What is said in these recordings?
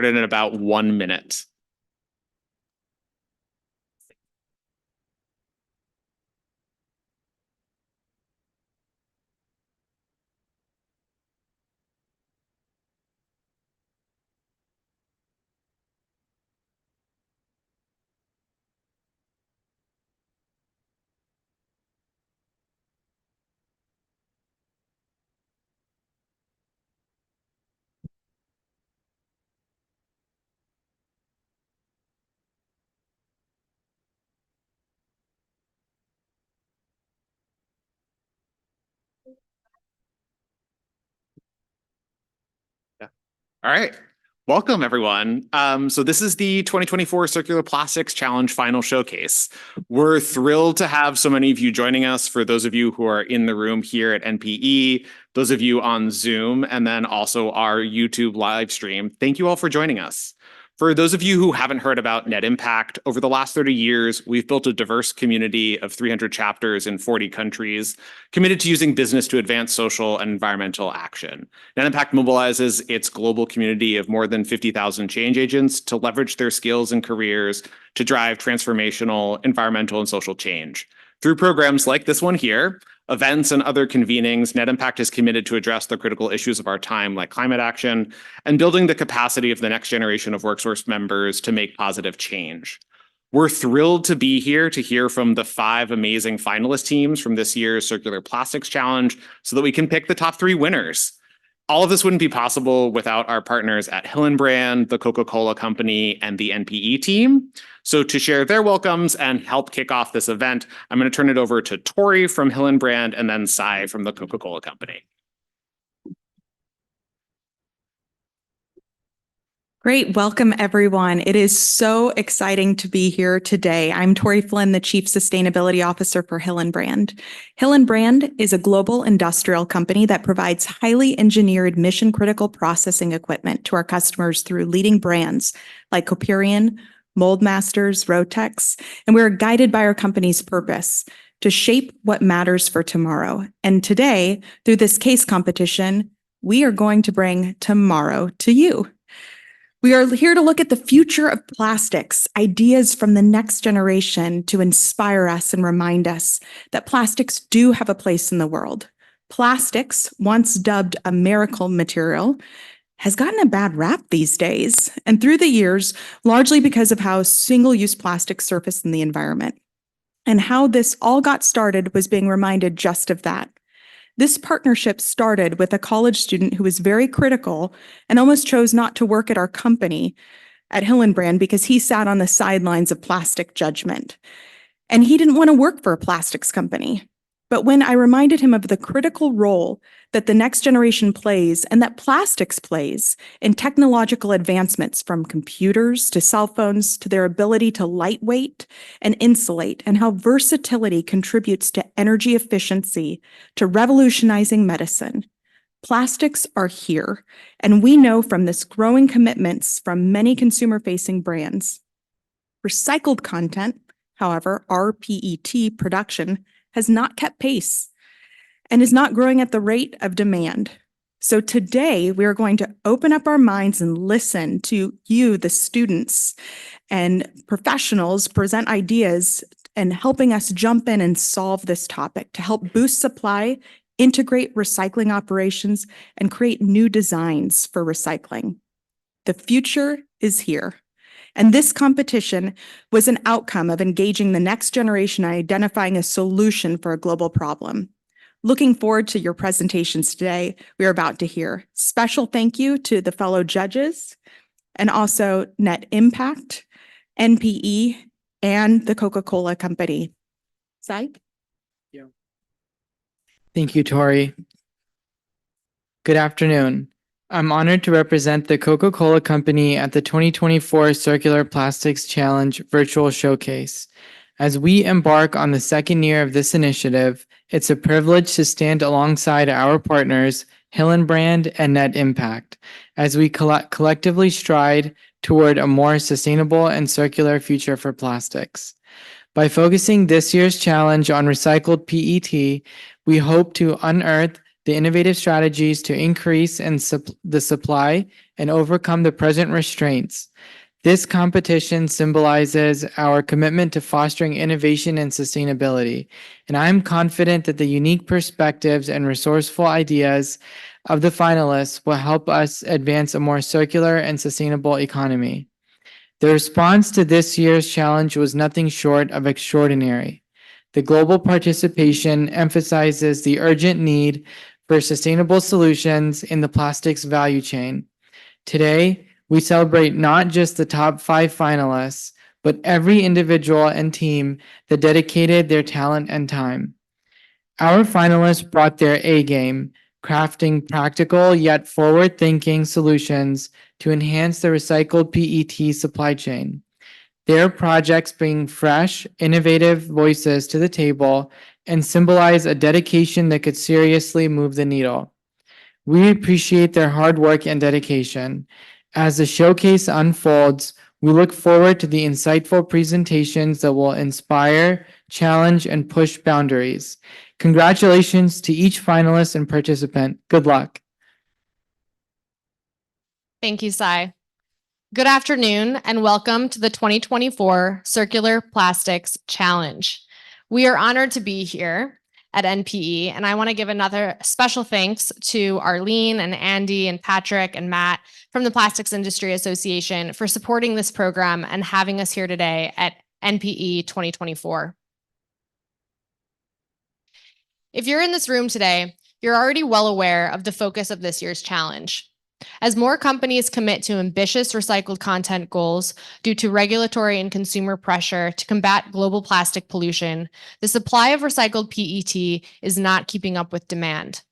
In about 1 minute. All right. Welcome, everyone. So this is the 2024 Circular Plastics Challenge Final Showcase. We're thrilled to have so many of you joining us. For those of you who are in the room here at NPE, those of you on Zoom, and then also our YouTube live stream, thank you all for joining us. For those of you who haven't heard about Net Impact, over the last 30 years, we've built a diverse community of 300 chapters in 40 countries, committed to using business to advance social and environmental action. Net Impact mobilizes its global community of more than 50,000 change agents to leverage their skills and careers to drive transformational environmental and social change. Through programs like this one here, events and other convenings, Net Impact is committed to address the critical issues of our time, like climate action, and building the capacity of the next generation of WorkSource members to make positive change. We're thrilled to be here to hear from the 5 amazing finalist teams from this year's Circular Plastics Challenge so that we can pick the top 3 winners. All of this wouldn't be possible without our partners at Hillenbrand, the Coca-Cola Company, and the NPE team. So to share their welcomes and help kick off this event, I'm going to turn it over to Tori from Hillenbrand and then Sai from the Coca-Cola Company. Great. Welcome, everyone. It is so exciting to be here today. I'm Tori Flynn, the Chief Sustainability Officer for Hillenbrand. Hillenbrand is a global industrial company that provides highly engineered mission-critical processing equipment to our customers through leading brands like Coperion, Moldmasters, Rotex, and we're guided by our company's purpose to shape what matters for tomorrow. And today, through this case competition, we are going to bring tomorrow to you. We are here to look at the future of plastics, ideas from the next generation to inspire us and remind us that plastics do have a place in the world. Plastics, once dubbed a miracle material, has gotten a bad rap these days, and through the years, largely because of how single-use plastics surface in the environment. And how this all got started was being reminded just of that. This partnership started with a college student who was very critical and almost chose not to work at our company at Hillenbrand because he sat on the sidelines of plastic judgment. And he didn't want to work for a plastics company. But when I reminded him of the critical role that the next generation plays and that plastics plays in technological advancements from computers to cell phones to their ability to lightweight and insulate, and how versatility contributes to energy efficiency, to revolutionizing medicine, plastics are here. And we know from this growing commitments from many consumer-facing brands. Recycled content, however, rPET production, has not kept pace and is not growing at the rate of demand. So today we are going to open up our minds and listen to you, the students and professionals, present ideas and helping us jump in and solve this topic to help boost supply, integrate recycling operations, and create new designs for recycling. The future is here. And this competition was an outcome of engaging the next generation and identifying a solution for a global problem. Looking forward to your presentations today. We are about to hear. Special thank you to the fellow judges and also Net Impact, NPE, and the Coca-Cola Company. Sai? Thank you, Tori. Good afternoon. I'm honored to represent the Coca-Cola Company at the 2024 Circular Plastics Challenge Virtual Showcase. As we embark on the second year of this initiative, it's a privilege to stand alongside our partners, Hillenbrand and Net Impact, as we collectively stride toward a more sustainable and circular future for plastics. By focusing this year's challenge on recycled PET, we hope to unearth the innovative strategies to increase the supply and overcome the present restraints. This competition symbolizes our commitment to fostering innovation and sustainability, and I'm confident that the unique perspectives and resourceful ideas of the finalists will help us advance a more circular and sustainable economy. The response to this year's challenge was nothing short of extraordinary. The global participation emphasizes the urgent need for sustainable solutions in the plastics value chain. Today, we celebrate not just the top 5 finalists, but every individual and team that dedicated their talent and time. Our finalists brought their A game, crafting practical yet forward-thinking solutions to enhance the recycled PET supply chain. Their projects bring fresh, innovative voices to the table and symbolize a dedication that could seriously move the needle. We appreciate their hard work and dedication. As the showcase unfolds, we look forward to the insightful presentations that will inspire, challenge, and push boundaries. Congratulations to each finalist and participant. Good luck. Thank you, Sai. Good afternoon and welcome to the 2024 Circular Plastics Challenge. We are honored to be here at NPE, and I want to give another special thanks to Arlene and Andy and Patrick and Matt from the Plastics Industry Association for supporting this program and having us here today at NPE 2024. If you're in this room today, you're already well aware of the focus of this year's challenge. As more companies commit to ambitious recycled content goals due to regulatory and consumer pressure to combat global plastic pollution, the supply of recycled PET is not keeping up with demand.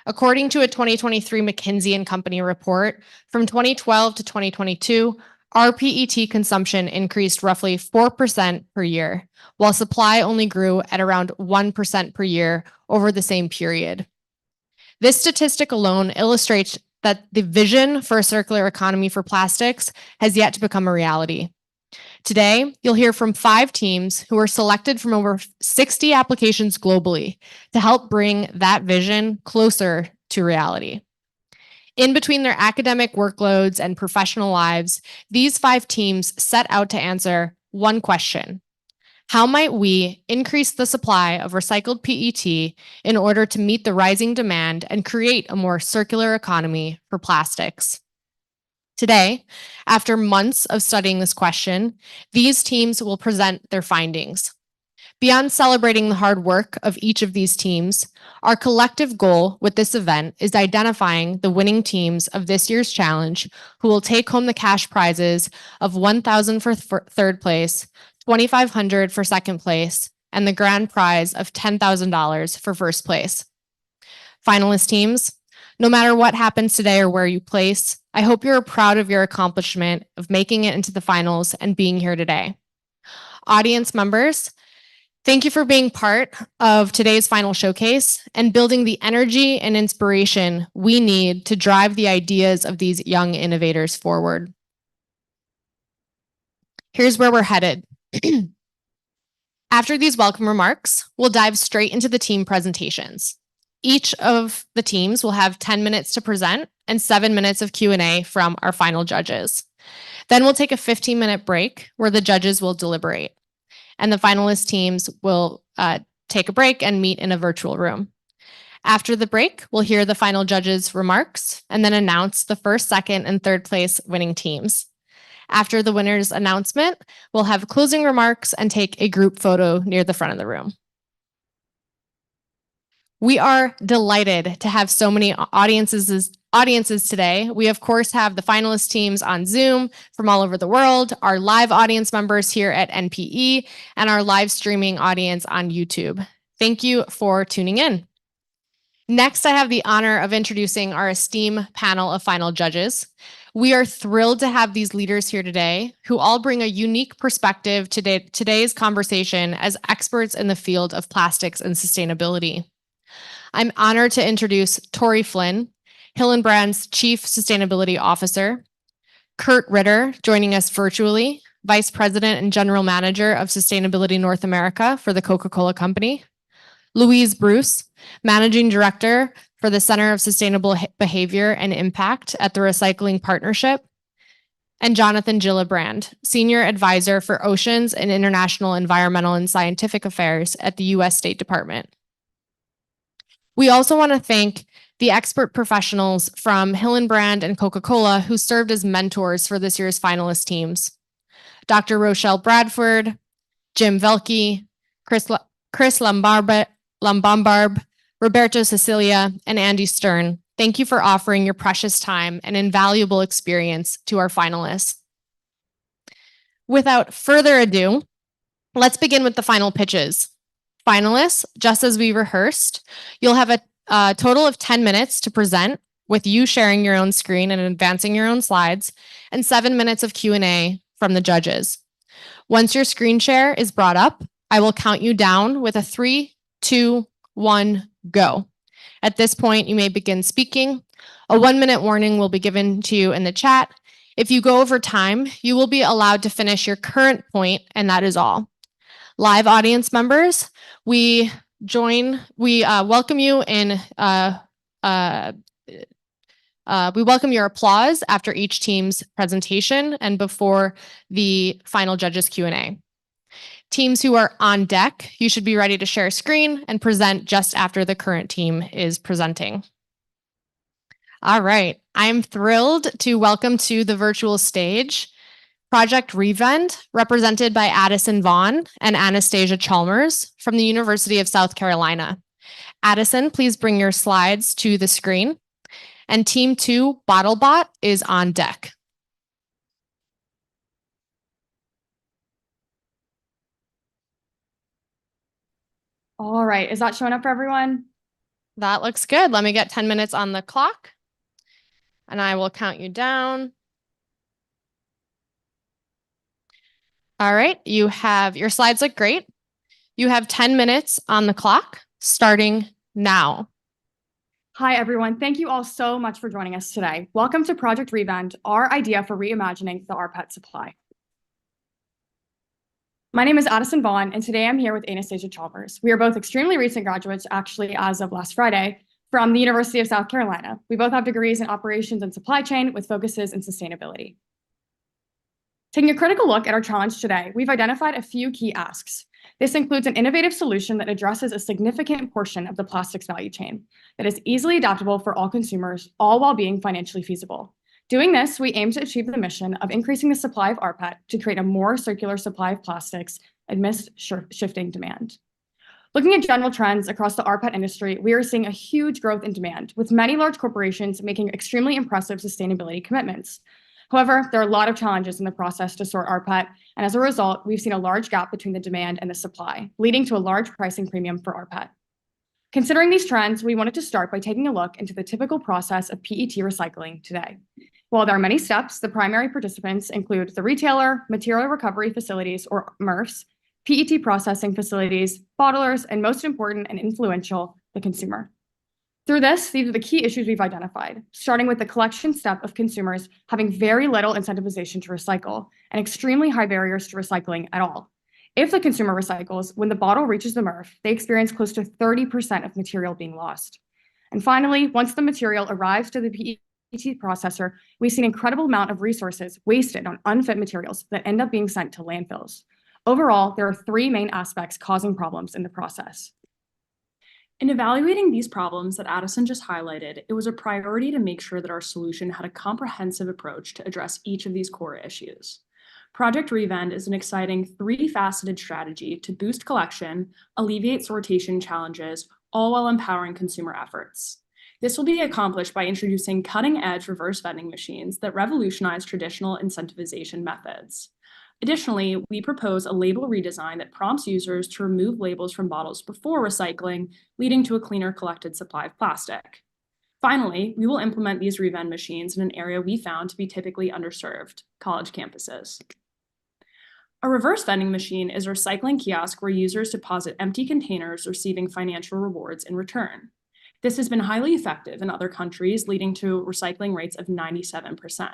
According to a 2023 McKinsey & Company report, from 2012 to 2022, our PET consumption increased roughly 4% per year, while supply only grew at around 1% per year over the same period. This statistic alone illustrates that the vision for a circular economy for plastics has yet to become a reality. Today, you'll hear from 5 teams who were selected from over 60 applications globally to help bring that vision closer to reality. In between their academic workloads and professional lives, these 5 teams set out to answer one question: how might we increase the supply of recycled PET in order to meet the rising demand and create a more circular economy for plastics? Today, after months of studying this question, these teams will present their findings. Beyond celebrating the hard work of each of these teams, our collective goal with this event is identifying the winning teams of this year's challenge who will take home the cash prizes of $1,000 for third place, $2,500 for second place, and the grand prize of $10,000 for first place. Finalist teams, no matter what happens today or where you place, I hope you're proud of your accomplishment of making it into the finals and being here today. Audience members, thank you for being part of today's final showcase and building the energy and inspiration we need to drive the ideas of these young innovators forward. Here's where we're headed. After these welcome remarks, we'll dive straight into the team presentations. Each of the teams will have 10 minutes to present and 7 minutes of Q&A from our final judges. Then we'll take a 15-minute break where the judges will deliberate, and the finalist teams will take a break and meet in a virtual room. After the break, we'll hear the final judges' remarks and then announce the first, second, and third place winning teams. After the winner's announcement, we'll have closing remarks and take a group photo near the front of the room. We are delighted to have so many audiences today. We, of course, have the finalist teams on Zoom from all over the world, our live audience members here at NPE, and our live streaming audience on YouTube. Thank you for tuning in. Next, I have the honor of introducing our esteemed panel of final judges. We are thrilled to have these leaders here today who all bring a unique perspective to today's conversation as experts in the field of plastics and sustainability. I'm honored to introduce Tori Flynn, Hillenbrand's Chief Sustainability Officer, Kurt Ritter, joining us virtually, Vice President and General Manager of Sustainability North America for the Coca-Cola Company, Louise Bruce, Managing Director for the Center of Sustainable Behavior and Impact at the Recycling Partnership, and Jonathan Gillibrand, Senior Advisor for Oceans and International Environmental and Scientific Affairs at the U.S. State Department. We also want to thank the expert professionals from Hillenbrand and Coca-Cola who served as mentors for this year's finalist teams. Dr. Rochelle Bradford, Jim Velke, Chris Lombambarb, Roberto Cecilia, and Andy Stern. Thank you for offering your precious time and invaluable experience to our finalists. Without further ado, let's begin with the final pitches. Finalists, just as we rehearsed, you'll have a total of 10 minutes to present, with you sharing your own screen and advancing your own slides, and 7 minutes of Q&A from the judges. Once your screen share is brought up, I will count you down with a 3, 2, 1, go. At this point, you may begin speaking. A 1-minute warning will be given to you in the chat. If you go over time, you will be allowed to finish your current point, and that is all. Live audience members, we welcome you in. We welcome your applause after each team's presentation and before the final judges Q&A. Teams who are on deck, you should be ready to share screen and present just after the current team is presenting. All right, I'm thrilled to welcome to the virtual stage Project Revend, represented by Addison Vaughn and Anastasia Chalmers from the University of South Carolina. Addison, please bring your slides to the screen. And Team 2, BottleBot, is on deck. All right, is that showing up for everyone? That looks good. Let me get 10 minutes on the clock, and I will count you down. All right, your slides look great. You have 10 minutes on the clock, starting now. Hi, everyone. Thank you all so much for joining us today. Welcome to Project Revend, our idea for reimagining the rPET supply. My name is Addison Vaughn, and today I'm here with Anastasia Chalmers. We are both extremely recent graduates, actually as of last Friday, from the University of South Carolina. We both have degrees in operations and supply chain with focuses in sustainability. Taking a critical look at our challenge today, we've identified a few key asks. This includes an innovative solution that addresses a significant portion of the plastics value chain that is easily adaptable for all consumers, all while being financially feasible. Doing this, we aim to achieve the mission of increasing the supply of rPET to create a more circular supply of plastics amidst shifting demand. Looking at general trends across the rPET industry, we are seeing a huge growth in demand, with many large corporations making extremely impressive sustainability commitments. However, there are a lot of challenges in the process to sort rPET, and as a result, we've seen a large gap between the demand and the supply, leading to a large pricing premium for rPET. Considering these trends, we wanted to start by taking a look into the typical process of PET recycling today. While there are many steps, the primary participants include the retailer, material recovery facilities, or MRFs, PET processing facilities, bottlers, and most important and influential, the consumer. Through this, these are the key issues we've identified, starting with the collection step of consumers having very little incentivization to recycle and extremely high barriers to recycling at all. If the consumer recycles, when the bottle reaches the MRF, they experience close to 30% of material being lost. And finally, once the material arrives to the PET processor, we see an incredible amount of resources wasted on unfit materials that end up being sent to landfills. Overall, there are 3 main aspects causing problems in the process. In evaluating these problems that Addison just highlighted, it was a priority to make sure that our solution had a comprehensive approach to address each of these core issues. Project Revend is an exciting 3-faceted strategy to boost collection, alleviate sortation challenges, all while empowering consumer efforts. This will be accomplished by introducing cutting-edge reverse vending machines that revolutionize traditional incentivization methods. Additionally, we propose a label redesign that prompts users to remove labels from bottles before recycling, leading to a cleaner collected supply of plastic. Finally, we will implement these revend machines in an area we found to be typically underserved, college campuses. A reverse vending machine is a recycling kiosk where users deposit empty containers, receiving financial rewards in return. This has been highly effective in other countries, leading to recycling rates of 97%.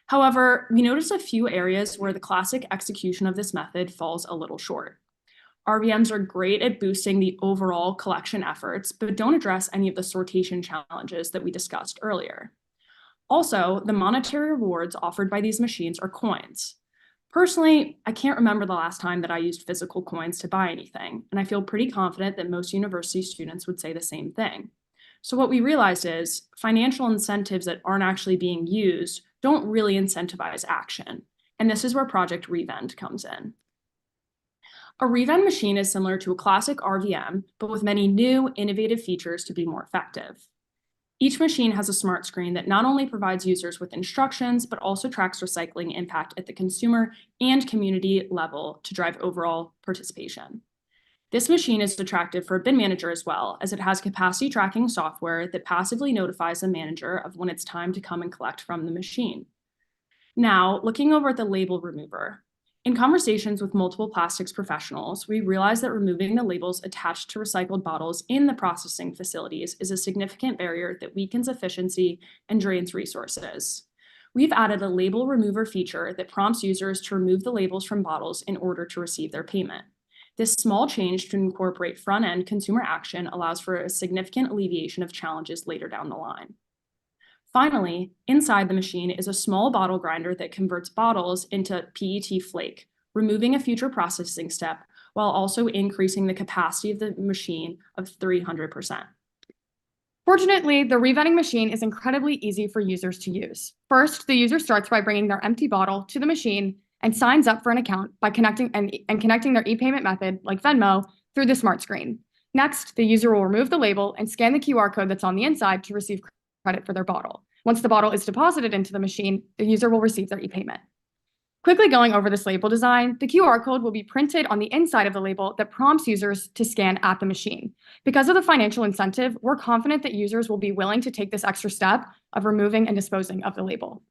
However, we noticed a few areas where the classic execution of this method falls a little short. RVMs are great at boosting the overall collection efforts, but don't address any of the sortation challenges that we discussed earlier. Also, the monetary rewards offered by these machines are coins. Personally, I can't remember the last time that I used physical coins to buy anything, and I feel pretty confident that most university students would say the same thing. So what we realized is financial incentives that aren't actually being used don't really incentivize action, and this is where Project Revend comes in. A Revend machine is similar to a classic RVM, but with many new, innovative features to be more effective. Each machine has a smart screen that not only provides users with instructions, but also tracks recycling impact at the consumer and community level to drive overall participation. This machine is attractive for a bin manager as well, as it has capacity tracking software that passively notifies the manager of when it's time to come and collect from the machine. Now, looking over at the label remover. In conversations with multiple plastics professionals, we realized that removing the labels attached to recycled bottles in the processing facilities is a significant barrier that weakens efficiency and drains resources. We've added a label remover feature that prompts users to remove the labels from bottles in order to receive their payment. This small change to incorporate front-end consumer action allows for a significant alleviation of challenges later down the line. Finally, inside the machine is a small bottle grinder that converts bottles into PET flake, removing a future processing step while also increasing the capacity of the machine of 300%. Fortunately, the revending machine is incredibly easy for users to use. First, the user starts by bringing their empty bottle to the machine and signs up for an account by connecting their e-payment method, like Venmo, through the smart screen. Next, the user will remove the label and scan the QR code that's on the inside to receive credit for their bottle. Once the bottle is deposited into the machine, the user will receive their e-payment. Quickly going over this label design, the QR code will be printed on the inside of the label that prompts users to scan at the machine. Because of the financial incentive, we're confident that users will be willing to take this extra step of removing and disposing of the label.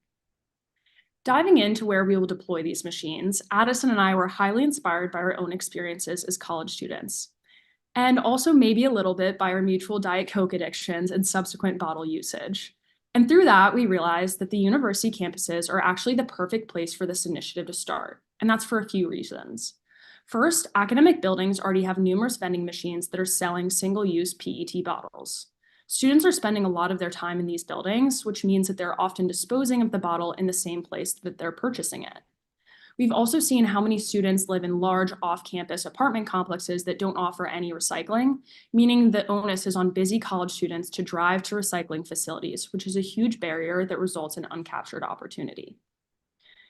Diving into where we will deploy these machines, Addison and I were highly inspired by our own experiences as college students, and also maybe a little bit by our mutual Diet Coke addictions and subsequent bottle usage. And through that, we realized that the university campuses are actually the perfect place for this initiative to start, and that's for a few reasons. First, academic buildings already have numerous vending machines that are selling single-use PET bottles. Students are spending a lot of their time in these buildings, which means that they're often disposing of the bottle in the same place that they're purchasing it. We've also seen how many students live in large off-campus apartment complexes that don't offer any recycling, meaning the onus is on busy college students to drive to recycling facilities, which is a huge barrier that results in uncaptured opportunity.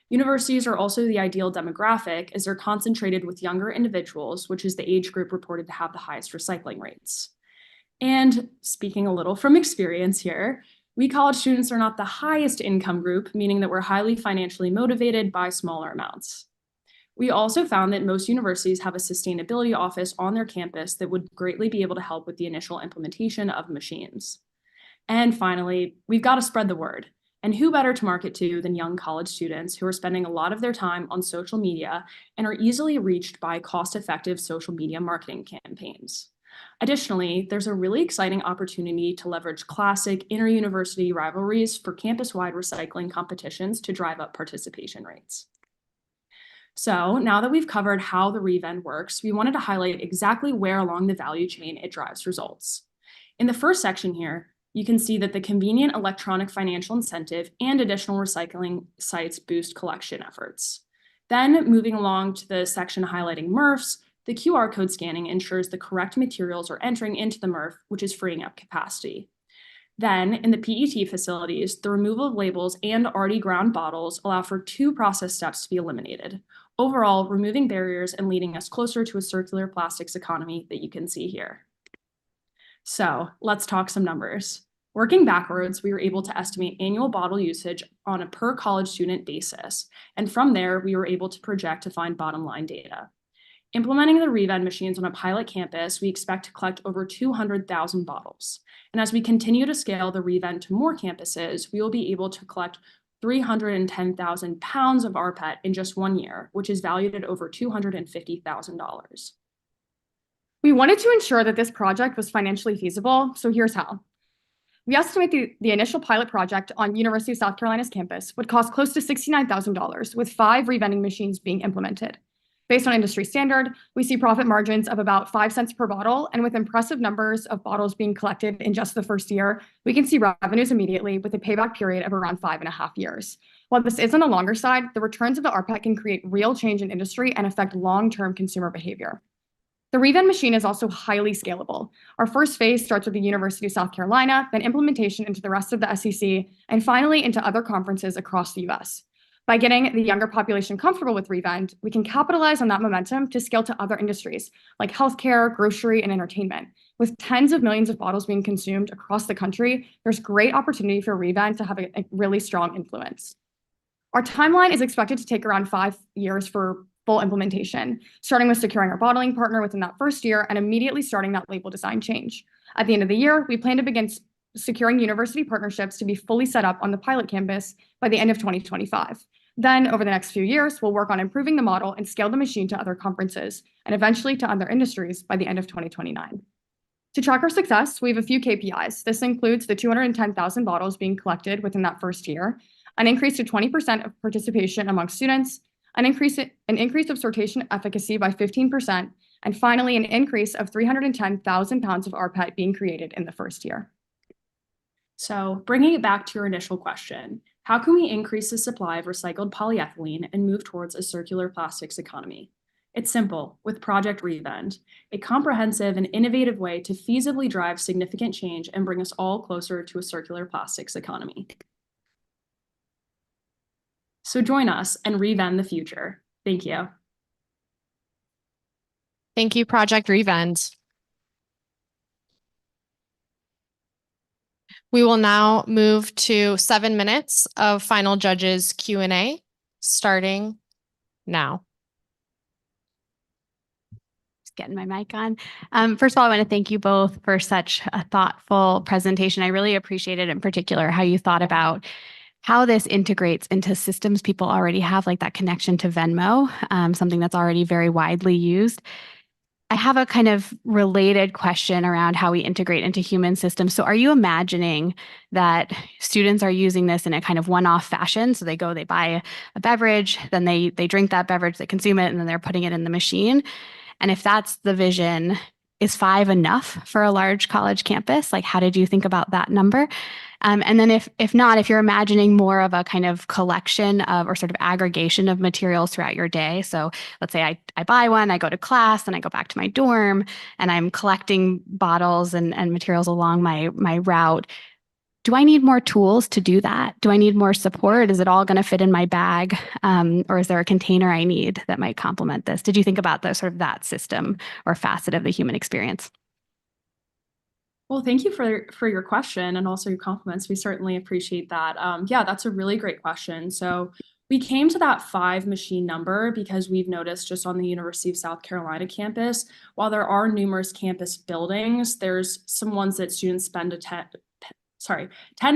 Universities are also the ideal demographic as they're concentrated with younger individuals, which is the age group reported to have the highest recycling rates. And speaking a little from experience here, we college students are not the highest income group, meaning that we're highly financially motivated by smaller amounts. We also found that most universities have a sustainability office on their campus that would greatly be able to help with the initial implementation of machines. And finally, we've got to spread the word. And who better to market to than young college students who are spending a lot of their time on social media and are easily reached by cost-effective social media marketing campaigns. Additionally, there's a really exciting opportunity to leverage classic inter-university rivalries for campus-wide recycling competitions to drive up participation rates. So now that we've covered how the Revend works, we wanted to highlight exactly where along the value chain it drives results. In the first section here, you can see that the convenient electronic financial incentive and additional recycling sites boost collection efforts. Then moving along to the section highlighting MRFs, the QR code scanning ensures the correct materials are entering into the MRF, which is freeing up capacity. Then, in the PET facilities, the removal of labels and already ground bottles allow for 2 process steps to be eliminated, overall removing barriers and leading us closer to a circular plastics economy that you can see here. So, let's talk some numbers. Working backwards, we were able to estimate annual bottle usage on a per college student basis, and from there, we were able to project to find bottom line data. Implementing the Revend machines on a pilot campus, we expect to collect over 200,000 bottles. And as we continue to scale the Revend to more campuses, we will be able to collect 310,000 pounds of rPET in just 1 year, which is valued at over $250,000. We wanted to ensure that this project was financially feasible, so here's how. We estimate the initial pilot project on University of South Carolina's campus would cost close to $69,000, with 5 revending machines being implemented. Based on industry standard, we see profit margins of about 5 cents per bottle, and with impressive numbers of bottles being collected in just the first year, we can see revenues immediately with a payback period of around 5.5 years. While this is on the longer side, the returns of the rPET can create real change in industry and affect long-term consumer behavior. The revend machine is also highly scalable. Our first phase starts with the University of South Carolina, then implementation into the rest of the SEC, and finally into other conferences across the US. By getting the younger population comfortable with revend, we can capitalize on that momentum to scale to other industries like healthcare, grocery, and entertainment. With tens of millions of bottles being consumed across the country, there's great opportunity for revend to have a really strong influence. Our timeline is expected to take around 5 years for full implementation, starting with securing our bottling partner within that first year and immediately starting that label design change. At the end of the year, we plan to begin securing university partnerships to be fully set up on the pilot campus by the end of 2025. Then, over the next few years, we'll work on improving the model and scale the machine to other conferences and eventually to other industries by the end of 2029. To track our success, we have a few KPIs. This includes the 210,000 bottles being collected within that first year, an increase to 20% of participation among students, an increase of sortation efficacy by 15%, and finally, an increase of 310,000 pounds of rPET being created in the first year. So bringing it back to your initial question, how can we increase the supply of recycled polyethylene and move towards a circular plastics economy? It's simple, with Project Revend, a comprehensive and innovative way to feasibly drive significant change and bring us all closer to a circular plastics economy. So join us and revend the future. Thank you. Thank you, Project Revend. We will now move to 7 minutes of final judges Q&A, starting now. Just getting my mic on. First of all, I want to thank you both for such a thoughtful presentation. I really appreciated in particular how you thought about how this integrates into systems people already have, like that connection to Venmo, something that's already very widely used. I have a kind of related question around how we integrate into human systems. So are you imagining that students are using this in a kind of one-off fashion? So they go, they buy a beverage, then they drink that beverage, they consume it, and then they're putting it in the machine. And if that's the vision, is 5 enough for a large college campus? Like, how did you think about that number? And then if not, if you're imagining more of a kind of collection of or sort of aggregation of materials throughout your day. So let's say I buy one, I go to class, then I go back to my dorm, and I'm collecting bottles and materials along my route. Do I need more tools to do that? Do I need more support? Is it all going to fit in my bag? Or is there a container I need that might complement this? Did you think about the sort of that system or facet of the human experience? Well, thank you for your question and also your compliments. We certainly appreciate that. Yeah, that's a really great question. So we came to that 5 machine number because we've noticed just on the University of South Carolina campus, while there are numerous campus buildings, there's some ones that students tend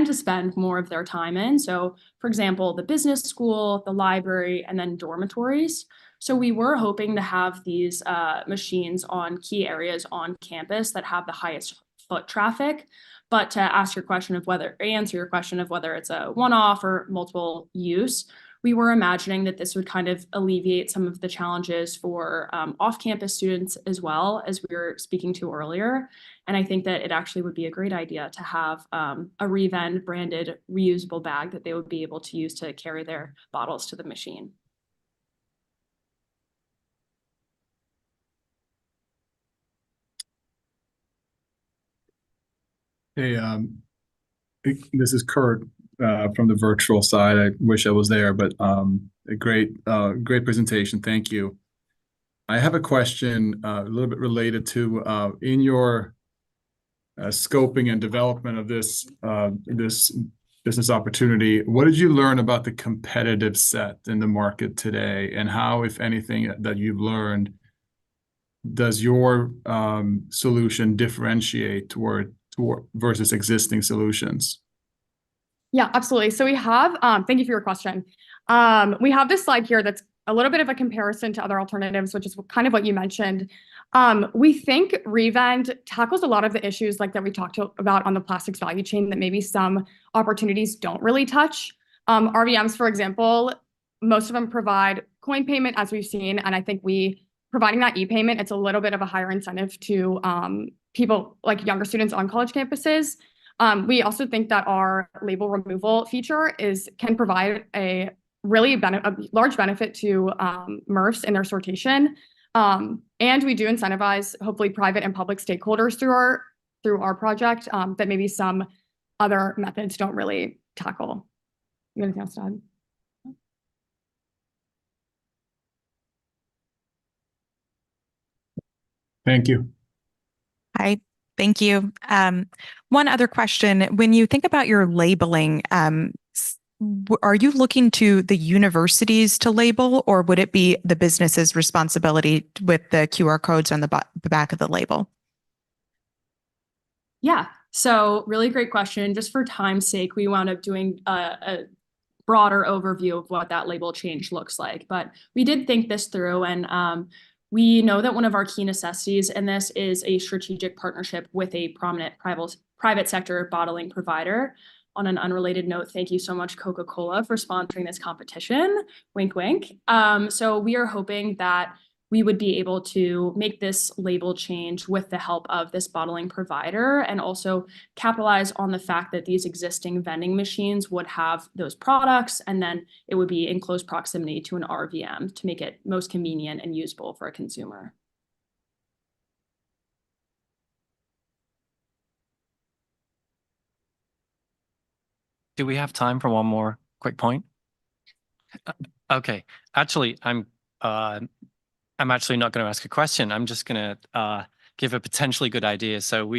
to spend more of their time in. So for example, the business school, the library, and then dormitories. So we were hoping to have these machines on key areas on campus that have the highest foot traffic. But to answer your question of whether it's a one-off or multiple use, we were imagining that this would kind of alleviate some of the challenges for off-campus students as well, as we were speaking to earlier. And I think that it actually would be a great idea to have a Revend branded reusable bag that they would be able to use to carry their bottles to the machine. Hey, this is Kurt from the virtual side. I wish I was there, but a great presentation. Thank you. I have a question a little bit related to in your scoping and development of this business opportunity. What did you learn about the competitive set in the market today, and how, if anything, that you've learned, does your solution differentiate toward versus existing solutions? Yeah, absolutely. So we have, thank you for your question. We have this slide here that's a little bit of a comparison to other alternatives, which is kind of what you mentioned. We think Revend tackles a lot of the issues like that we talked about on the plastics value chain that maybe some opportunities don't really touch. RVMs, for example, most of them provide coin payment, as we've seen, and I think providing that e-payment, it's a little bit of a higher incentive to people like younger students on college campuses. We also think that our label removal feature can provide a large benefit to MRFs in their sortation. And we do incentivize hopefully private and public stakeholders through our project that maybe some other methods don't really tackle. You have anything else to add? Thank you. Hi, thank you. One other question. When you think about your labeling, are you looking to the universities to label, or would it be the business's responsibility with the QR codes on the back of the label? Yeah, so really great question. Just for time's sake, we wound up doing a broader overview of what that label change looks like. But we did think this through, and we know that one of our key necessities in this is a strategic partnership with a prominent private sector bottling provider. On an unrelated note, thank you so much, Coca-Cola, for sponsoring this competition. Wink, wink. So we are hoping that we would be able to make this label change with the help of this bottling provider, and also capitalize on the fact that these existing vending machines would have those products, and then it would be in close proximity to an RVM to make it most convenient and usable for a consumer. Do we have time for one more quick point? Okay, actually, I'm actually not going to ask a question. I'm just going to give a potentially good idea. So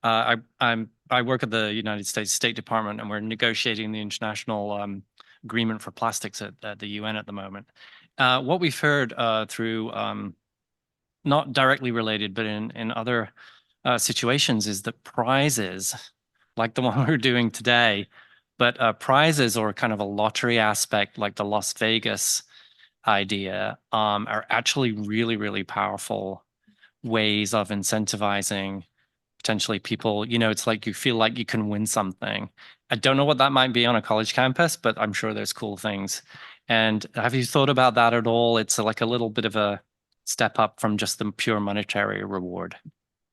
I work at the United States State Department, and we're negotiating the international agreement for plastics at the UN at the moment. What we've heard through not directly related, but in other situations, is that prizes, like the one we're doing today, but prizes or kind of a lottery aspect, like the Las Vegas idea, are actually really, really powerful ways of incentivizing potentially people. It's like you feel like you can win something. I don't know what that might be on a college campus, but I'm sure there's cool things. And have you thought about that at all? It's like a little bit of a step up from just the pure monetary reward.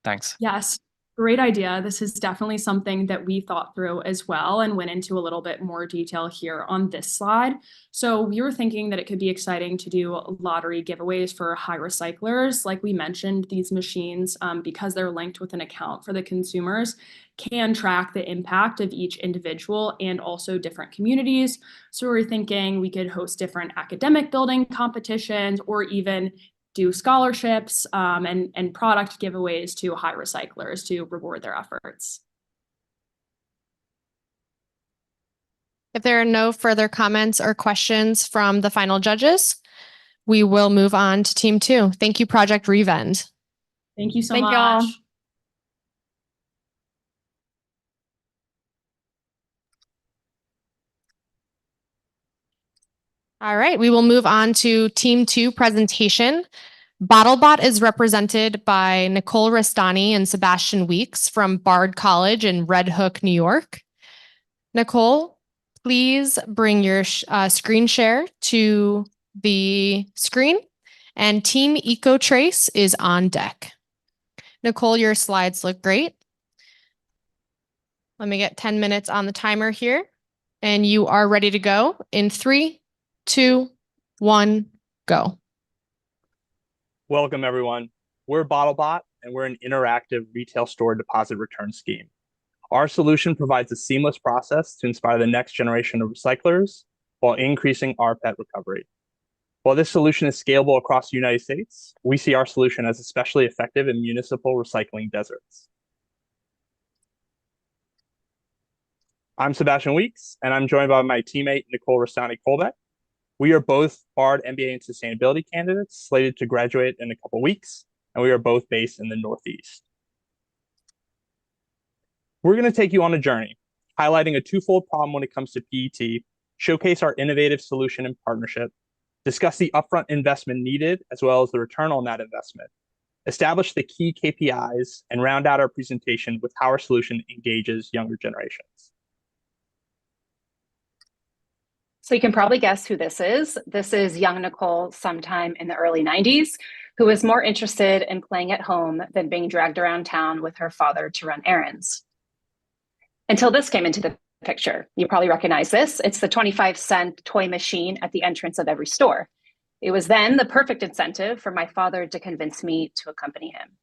Thanks. Yes. Great idea. This is definitely something that we thought through as well and went into a little bit more detail here on this slide. So we were thinking that it could be exciting to do lottery giveaways for high recyclers. Like we mentioned, these machines, because they're linked with an account for the consumers, can track the impact of each individual and also different communities. So we're thinking we could host different academic building competitions, or even do scholarships and product giveaways to high recyclers to reward their efforts. If there are no further comments or questions from the final judges, we will move on to team 2. Thank you, Project Revend. Thank you so Thank much. y'all. All right, we will move on to team 2 presentation. BottleBot is represented by Nicole Restani and Sebastian Weeks from Bard College in Red Hook, New York. Nicole, please bring your screen share to the screen, and Team EcoTrace is on deck. Nicole, your slides look great. Let me get 10 minutes on the timer here, and you are ready to go in 3, 2, 1, go. Welcome, everyone. We're BottleBot, and we're an interactive retail store deposit return scheme. Our solution provides a seamless process to inspire the next generation of recyclers while increasing our pet recovery. While this solution is scalable across the United States, we see our solution as especially effective in municipal recycling deserts. I'm Sebastian Weeks, and I'm joined by my teammate, Nicole Restani-Colbeck. We are both Bard MBA and Sustainability candidates slated to graduate in a couple weeks, and we are both based in the Northeast. We're going to take you on a journey, highlighting a twofold problem when it comes to PET, showcase our innovative solution and partnership, discuss the upfront investment needed as well as the return on that investment, establish the key KPIs, and round out our presentation with how our solution engages younger generations. So you can probably guess who this is. This is young Nicole sometime in the early 90s, who was more interested in playing at home than being dragged around town with her father to run errands. Until this came into the picture. You probably recognize this. It's the 25-cent toy machine at the entrance of every store. It was then the perfect incentive for my father to convince me to accompany him.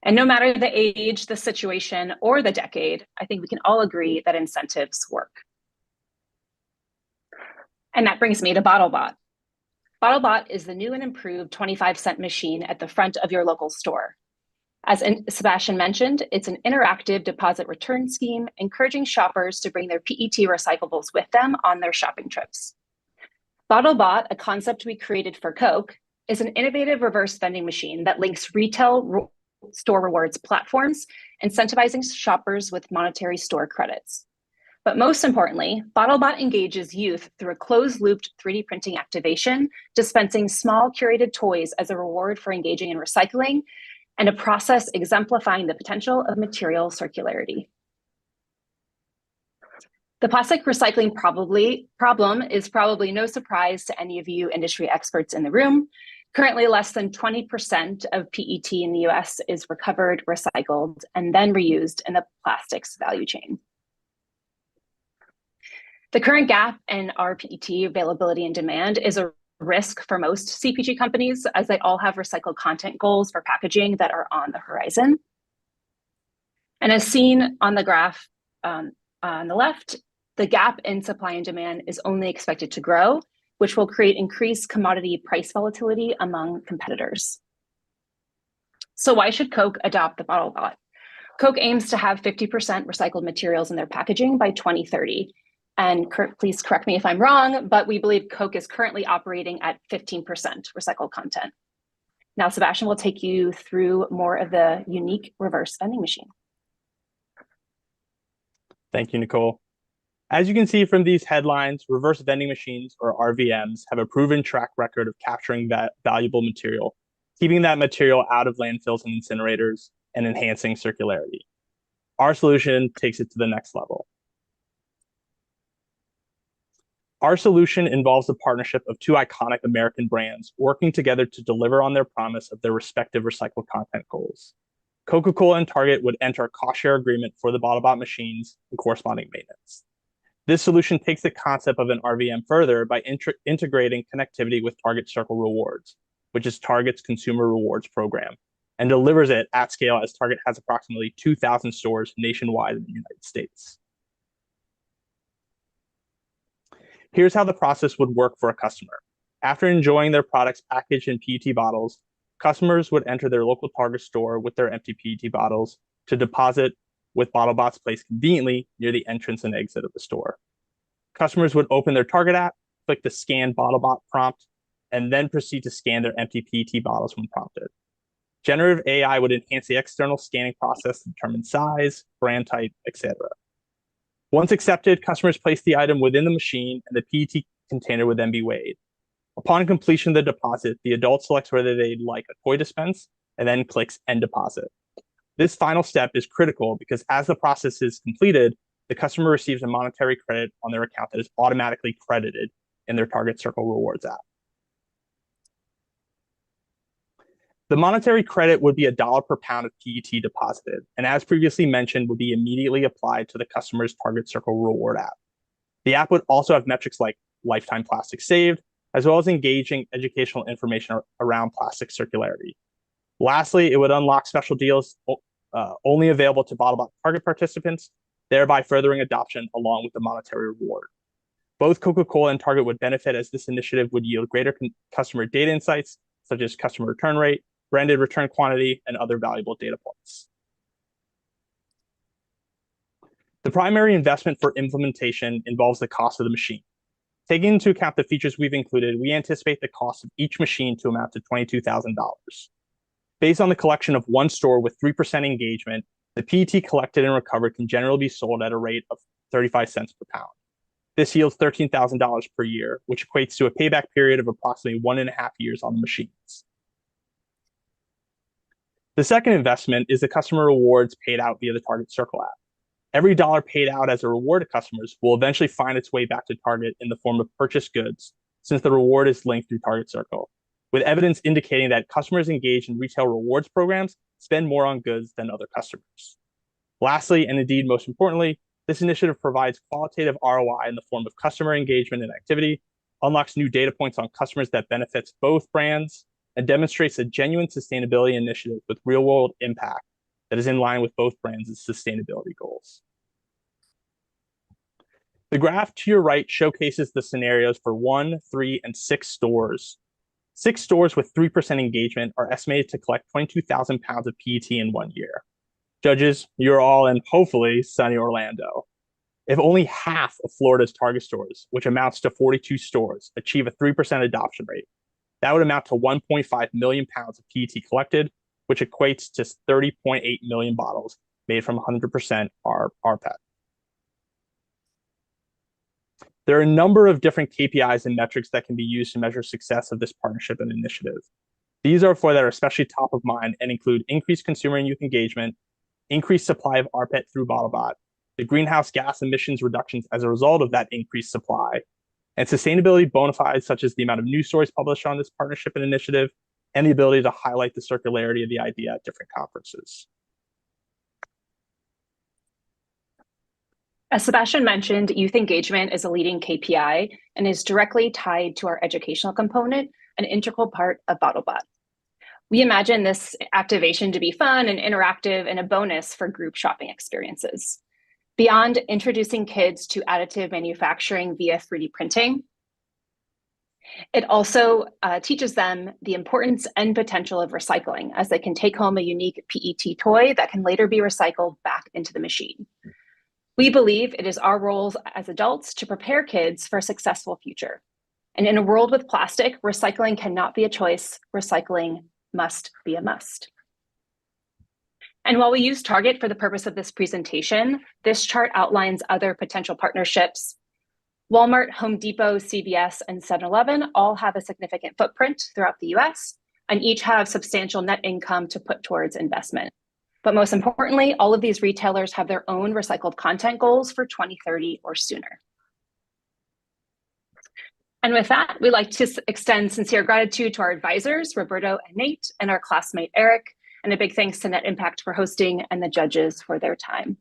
And no matter the age, the situation, or the decade, I think we can all agree that incentives work. And that brings me to BottleBot. BottleBot is the new and improved 25-cent machine at the front of your local store. As Sebastian mentioned, it's an interactive deposit return scheme, encouraging shoppers to bring their PET recyclables with them on their shopping trips. BottleBot, a concept we created for Coke, is an innovative reverse vending machine that links retail store rewards platforms, incentivizing shoppers with monetary store credits. But most importantly, BottleBot engages youth through a closed-looped 3D printing activation, dispensing small curated toys as a reward for engaging in recycling, and a process exemplifying the potential of material circularity. The plastic recycling problem is probably no surprise to any of you industry experts in the room. Currently, less than 20% of PET in the US is recovered, recycled, and then reused in the plastics value chain. The current gap in our PET availability and demand is a risk for most CPG companies, as they all have recycled content goals for packaging that are on the horizon. And as seen on the graph on the left, the gap in supply and demand is only expected to grow, which will create increased commodity price volatility among competitors. So why should Coke adopt the BottleBot? Coke aims to have 50% recycled materials in their packaging by 2030. And please correct me if I'm wrong, but we believe Coke is currently operating at 15% recycled content. Now, Sebastian will take you through more of the unique reverse vending machine. Thank you, Nicole. As you can see from these headlines, reverse vending machines, or RVMs, have a proven track record of capturing that valuable material, keeping that material out of landfills and incinerators, and enhancing circularity. Our solution takes it to the next level. Our solution involves the partnership of two iconic American brands working together to deliver on their promise of their respective recycled content goals. Coca-Cola and Target would enter a cost-share agreement for the BottleBot machines and corresponding maintenance. This solution takes the concept of an RVM further by integrating connectivity with Target Circle Rewards, which is Target's consumer rewards program, and delivers it at scale as Target has approximately 2,000 stores nationwide in the United States. Here's how the process would work for a customer. After enjoying their products packaged in PET bottles, customers would enter their local Target store with their empty PET bottles to deposit with BottleBots placed conveniently near the entrance and exit of the store. Customers would open their Target app, click the Scan BottleBot prompt, and then proceed to scan their empty PET bottles when prompted. Generative AI would enhance the external scanning process to determine size, brand type, etc. Once accepted, customers place the item within the machine and the PET container would then be weighed. Upon completion of the deposit, the adult selects whether they'd like a toy dispense and then clicks End Deposit. This final step is critical because as the process is completed, the customer receives a monetary credit on their account that is automatically credited in their Target Circle Rewards app. The monetary credit would be $1 per pound of PET deposited, and as previously mentioned, would be immediately applied to the customer's Target Circle Reward app. The app would also have metrics like lifetime plastic saved, as well as engaging educational information around plastic circularity. Lastly, it would unlock special deals only available to BottleBot Target participants, thereby furthering adoption along with the monetary reward. Both Coca-Cola and Target would benefit as this initiative would yield greater customer data insights, such as customer return rate, branded return quantity, and other valuable data points. The primary investment for implementation involves the cost of the machine. Taking into account the features we've included, we anticipate the cost of each machine to amount to $22,000. Based on the collection of one store with 3% engagement, the PET collected and recovered can generally be sold at a rate of 35 cents per pound. This yields $13,000 per year, which equates to a payback period of approximately 1.5 years on the machines. The second investment is the customer rewards paid out via the Target Circle app. Every dollar paid out as a reward to customers will eventually find its way back to Target in the form of purchased goods, since the reward is linked through Target Circle, with evidence indicating that customers engaged in retail rewards programs spend more on goods than other customers. Lastly, and indeed most importantly, this initiative provides qualitative ROI in the form of customer engagement and activity, unlocks new data points on customers that benefits both brands, and demonstrates a genuine sustainability initiative with real-world impact that is in line with both brands' sustainability goals. The graph to your right showcases the scenarios for 1, 3, and 6 stores. 6 stores with 3% engagement are estimated to collect 22,000 pounds of PET in 1 year. Judges, you're all in hopefully sunny Orlando. If only half of Florida's Target stores, which amounts to 42 stores, achieve a 3% adoption rate, that would amount to 1.5 million pounds of PET collected, which equates to 30.8 million bottles made from 100% rPET. There are a number of different KPIs and metrics that can be used to measure success of this partnership and initiative. These are for that are especially top of mind and include increased consumer and youth engagement, increased supply of rPET through BottleBot, the greenhouse gas emissions reductions as a result of that increased supply, and sustainability bona fides such as the amount of news stories published on this partnership and initiative, and the ability to highlight the circularity of the idea at different conferences. As Sebastian mentioned, youth engagement is a leading KPI and is directly tied to our educational component, an integral part of BottleBot. We imagine this activation to be fun and interactive and a bonus for group shopping experiences. Beyond introducing kids to additive manufacturing via 3D printing, it also teaches them the importance and potential of recycling, as they can take home a unique PET toy that can later be recycled back into the machine. We believe it is our roles as adults to prepare kids for a successful future. And in a world with plastic, recycling cannot be a choice. Recycling must be a must. And while we use Target for the purpose of this presentation, this chart outlines other potential partnerships. Walmart, Home Depot, CVS, and 7-Eleven all have a significant footprint throughout the US, and each have substantial net income to put towards investment. But most importantly, all of these retailers have their own recycled content goals for 2030 or sooner. And with that, we'd like to extend sincere gratitude to our advisors, Roberto and Nate, and our classmate, Eric, and a big thanks to Net Impact for hosting and the judges for their time.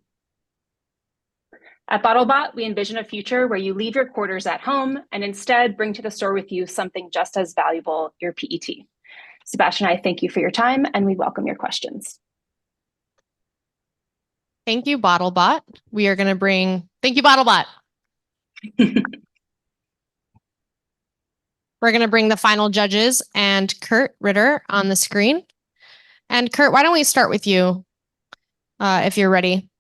At BottleBot, we envision a future where you leave your quarters at home and instead bring to the store with you something just as valuable, your PET. Sebastian and I thank you for your time, and we welcome your questions. Thank you, BottleBot. We are going to thank you, BottleBot. We're going to bring the final judges and Kurt Ritter on the screen. And Kurt, why don't we start with you if you're ready?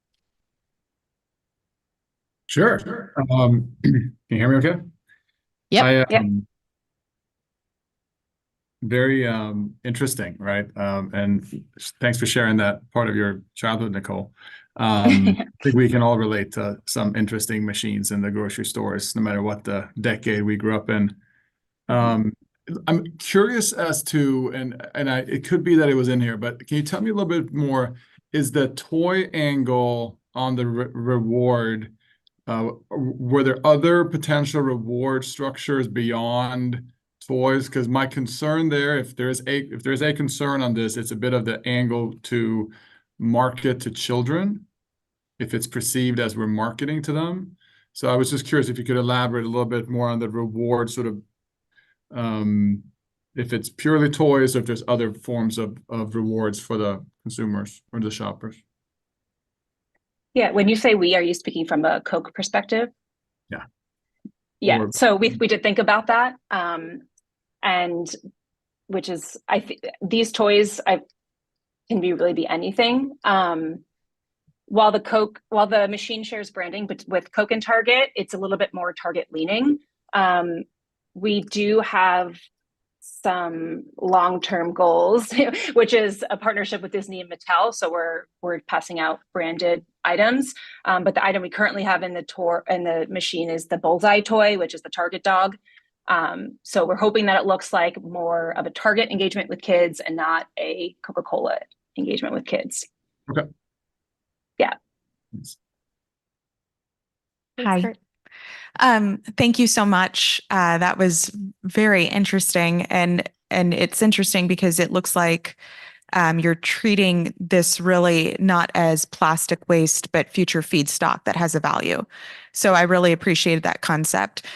Sure. Can you hear me okay? Yep. Yep. Very interesting, right? And thanks for sharing that part of your childhood, Nicole. I think we can all relate to some interesting machines in the grocery stores, no matter what the decade we grew up in. I'm curious as to, it could be that it was in here, but can you tell me a little bit more? Is the toy angle on the reward, were there other potential reward structures beyond toys? Because my concern there, if there's a concern on this, it's a bit of the angle to market to children, if it's perceived as we're marketing to them. So I was just curious if you could elaborate a little bit more on the reward sort of, if it's purely toys or if there's other forms of rewards for the consumers or the shoppers. Yeah, when you say we, are you speaking from a Coke perspective? Yeah. Yeah, so we did think about that, and which is, I think these toys can really be anything. While the machine shares branding, but with Coke and Target, it's a little bit more Target leaning. We do have some long-term goals, which is a partnership with Disney and Mattel. So we're passing out branded items. But the item we currently have in the machine is the Bullseye toy, which is the Target dog. So we're hoping that it looks like more of a Target engagement with kids and not a Coca-Cola engagement with kids. Okay. Yeah. Hi. Thank you so much. That was very interesting, and it's interesting because it looks like you're treating this really not as plastic waste, but future feedstock that has a value. So I really appreciated that concept.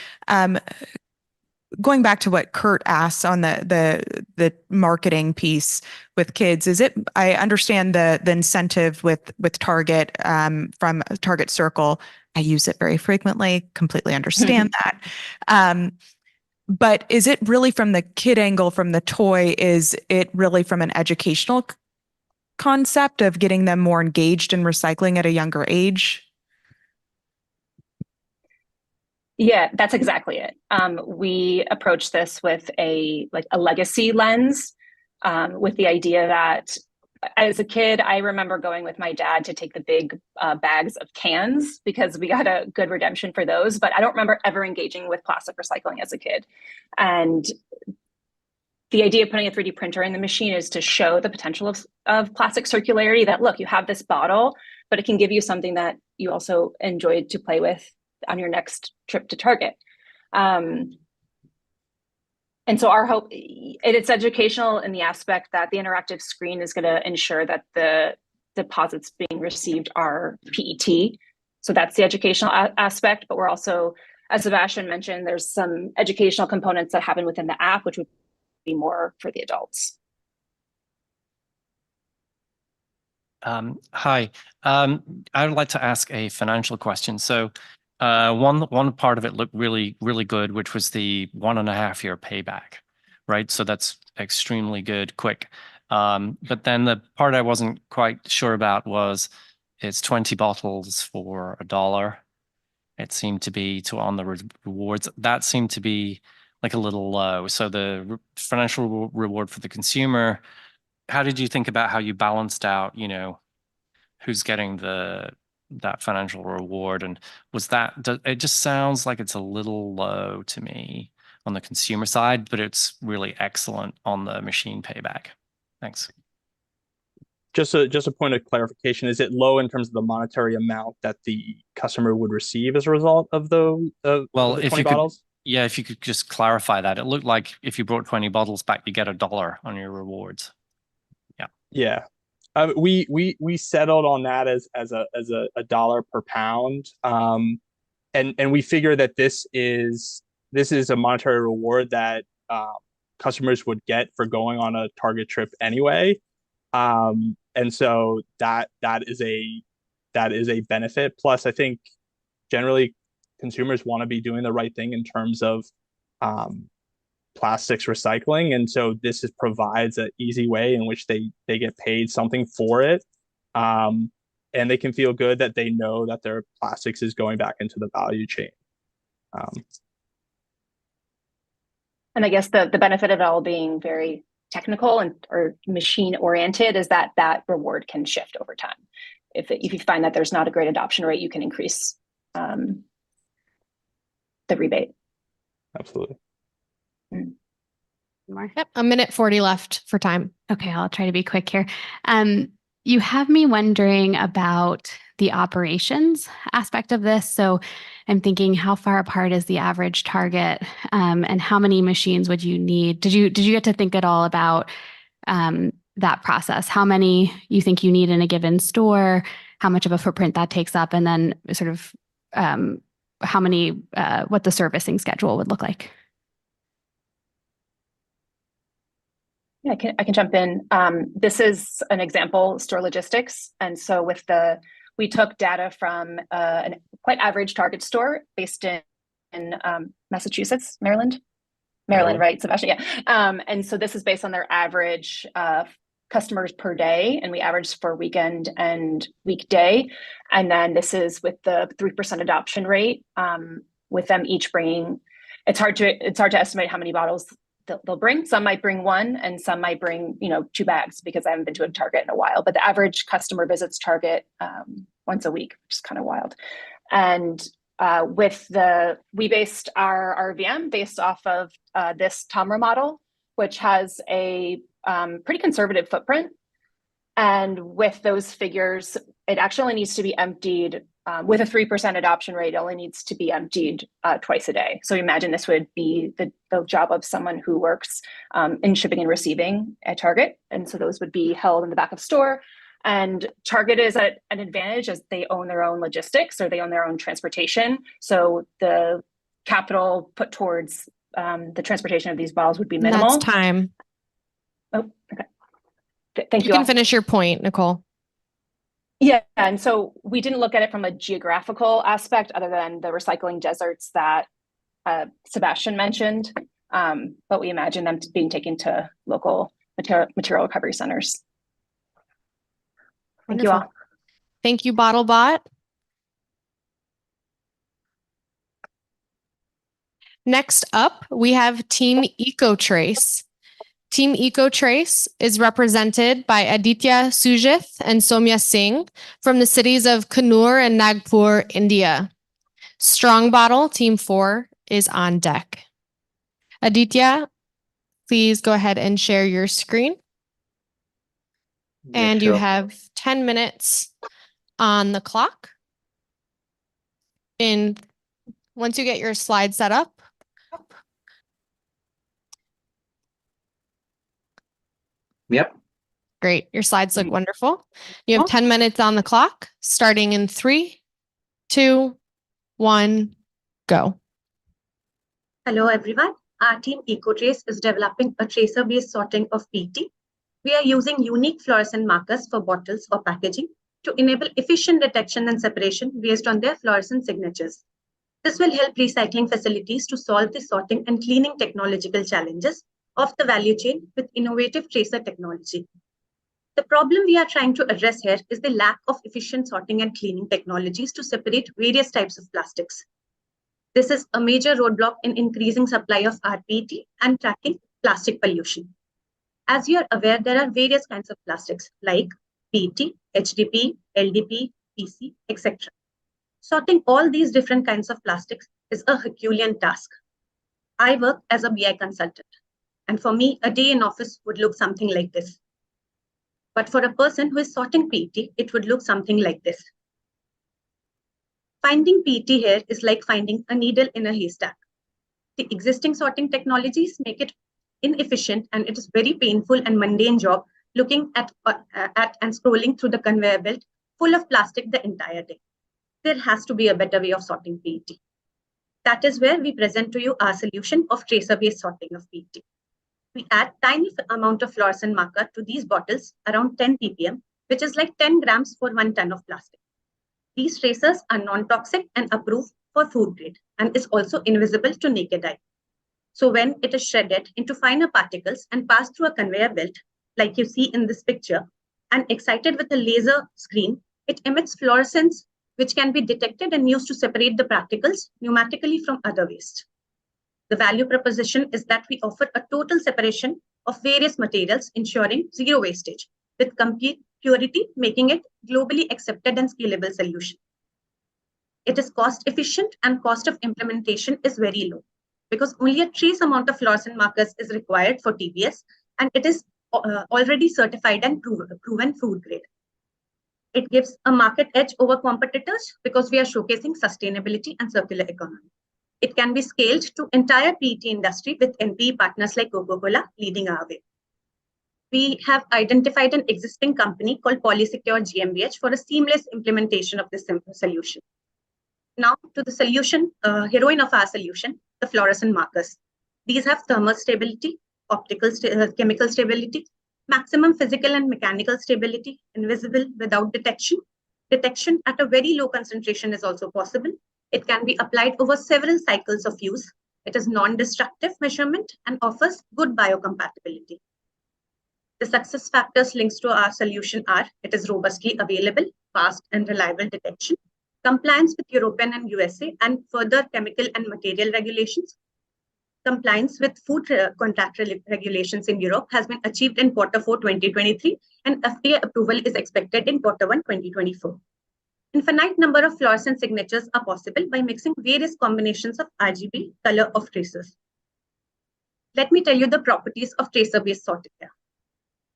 Going back to what Kurt asked on the marketing piece with kids, is it? I understand the incentive with Target from Target Circle. I use it very frequently. Completely understand that. But is it really from the kid angle, from the toy? Is it really from an educational concept of getting them more engaged in recycling at a younger age? Yeah, that's exactly it. We approach this with a legacy lens, with the idea that as a kid, I remember going with my dad to take the big bags of cans because we got a good redemption for those. But I don't remember ever engaging with plastic recycling as a kid. And the idea of putting a 3D printer in the machine is to show the potential of plastic circularity, that look, you have this bottle, but it can give you something that you also enjoyed to play with on your next trip to Target. And so our hope, it's educational in the aspect that the interactive screen is going to ensure that the deposits being received are PET. So that's the educational aspect, but we're also, as Sebastian mentioned, there's some educational components that happen within the app, which would be more for the adults. Hi, I would like to ask a financial question. So one part of it looked really good, which was the 1.5 year payback, right? So that's extremely good, quick. But then the part I wasn't quite sure about was it's 20 bottles for $1. It seemed to be on the rewards. That seemed to be like a little low. So the financial reward for the consumer, how did you think about how you balanced out, who's getting that financial reward? And was that, it just sounds like it's a little low to me on the consumer side, but it's really excellent on the machine payback. Thanks. Just a point of clarification, is it low in terms of the monetary amount that the customer would receive as a result of the 20 bottles? Yeah, if you could just clarify that. It looked like if you brought 20 bottles back, you get $1 on your rewards. Yeah. We settled on that as a dollar per pound. And we figure that this is a monetary reward that customers would get for going on a Target trip anyway. And so that is a benefit. Plus, I think generally consumers want to be doing the right thing in terms of plastics recycling, and so this provides an easy way in which they get paid something for it, and they can feel good that they know that their plastics is going back into the value chain. And I guess the benefit of it all being very technical or machine oriented is that reward can shift over time. If you find that there's not a great adoption rate, you can increase the rebate. Absolutely. More. Yep, 1:40 left for time. Okay, I'll try to be quick here. You have me wondering about the operations aspect of this. So I'm thinking, how far apart is the average Target, and how many machines would you need? Did you get to think at all about that process? How many you think you need in a given store? How much of a footprint that takes up, and then sort of how many, what the servicing schedule would look like? Yeah, I can jump in. This is an example store logistics. And so we took data from a quite average Target store based in Massachusetts, Maryland, right, Sebastian? Yeah. And so this is based on their average customers per day, and we averaged for weekend and weekday. And then this is with the 3% adoption rate, with them each bringing, it's hard to estimate how many bottles they'll bring. Some might bring one, and some might bring 2 bags, because I haven't been to a Target in a while. But the average customer visits Target once a week, which is kind of wild. And we based our RVM based off of this TOMRA model, which has a pretty conservative footprint. And with those figures, it actually needs to be emptied With a 3% adoption rate, it only needs to be emptied twice a day. So imagine this would be the job of someone who works in shipping and receiving at Target. And so those would be held in the back of store. And Target is at an advantage as they own their own logistics or they own their own transportation. So the capital put towards the transportation of these bottles would be minimal. That's time. Oh, okay. Thank you. You can finish your point, Nicole. Yeah, and so we didn't look at it from a geographical aspect other than the recycling deserts that Sebastian mentioned, but we imagine them being taken to local material recovery centers. Thank you all. Thank you, BottleBot. Next up, we have Team EcoTrace. Team EcoTrace is represented by Aditya Sujith and Soumya Singh from the cities of Kannur and Nagpur, India. Strong Bottle, Team 4, is on deck. Aditya, please go ahead and share your screen. And you have 10 minutes on the clock. Once you get your slide set up. Yep. Great. Your slides look wonderful. You have 10 minutes on the clock, starting in 3, 2, 1, go. Hello, everyone. Our team EcoTrace is developing a tracer-based sorting of PET. We are using unique fluorescent markers for bottles or packaging to enable efficient detection and separation based on their fluorescent signatures. This will help recycling facilities to solve the sorting and cleaning technological challenges of the value chain with innovative tracer technology. The problem we are trying to address here is the lack of efficient sorting and cleaning technologies to separate various types of plastics. This is a major roadblock in increasing supply of rPET and tracking plastic pollution. As you are aware, there are various kinds of plastics like PET, HDPE, LDPE, PC, etc. Sorting all these different kinds of plastics is a Herculean task. I work as a BI consultant, and for me, a day in office would look something like this. But for a person who is sorting PET, it would look something like this. Finding PET here is like finding a needle in a haystack. The existing sorting technologies make it inefficient, and it is very painful and mundane job looking at and scrolling through the conveyor belt full of plastic the entire day. There has to be a better way of sorting PET. That is where we present to you our solution of tracer-based sorting of PET. We add tiny amount of fluorescent marker to these bottles around 10 ppm, which is like 10 grams for 1 ton of plastic. These tracers are non-toxic and approved for food grade and is also invisible to naked eye. So when it is shredded into finer particles and passed through a conveyor belt, like you see in this picture, and excited with a laser screen, it emits fluorescence, which can be detected and used to separate the particles pneumatically from other waste. The value proposition is that we offer a total separation of various materials, ensuring zero wastage, with complete purity, making it globally accepted and scalable solution. It is cost efficient and cost of implementation is very low because only a trace amount of fluorescent markers is required for TBS, and it is already certified and proven food grade. It gives a market edge over competitors because we are showcasing sustainability and circular economy. It can be scaled to entire PET industry with NPE partners like Coca-Cola leading our way. We have identified an existing company called Polysecure GmbH for a seamless implementation of this simple solution. Now to the solution, heroine of our solution, the fluorescent markers. These have thermal stability, chemical stability, maximum physical and mechanical stability, invisible without detection. Detection at a very low concentration is also possible. It can be applied over several cycles of use. It is non-destructive measurement and offers good biocompatibility. The success factors linked to our solution are: it is robustly available, fast and reliable detection, compliance with European and USA and further chemical and material regulations. Compliance with food contract regulations in Europe has been achieved in Q4 2023, and FDA approval is expected in Q1 2024. Infinite number of fluorescent signatures are possible by mixing various combinations of RGB color of tracers. Let me tell you the properties of tracer-based sorting here.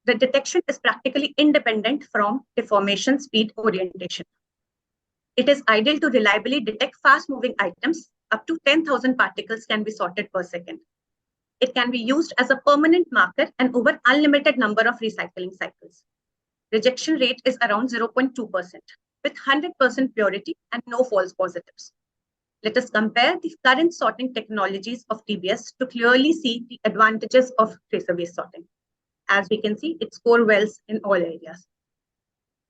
The detection is practically independent from deformation, speed, orientation. It is ideal to reliably detect fast-moving items. Up to 10,000 particles can be sorted per second. It can be used as a permanent marker and over unlimited number of recycling cycles. Rejection rate is around 0.2% with 100% purity and no false positives. Let us compare the current sorting technologies of TBS to clearly see the advantages of tracer-based sorting. As we can see, it scores well in all areas.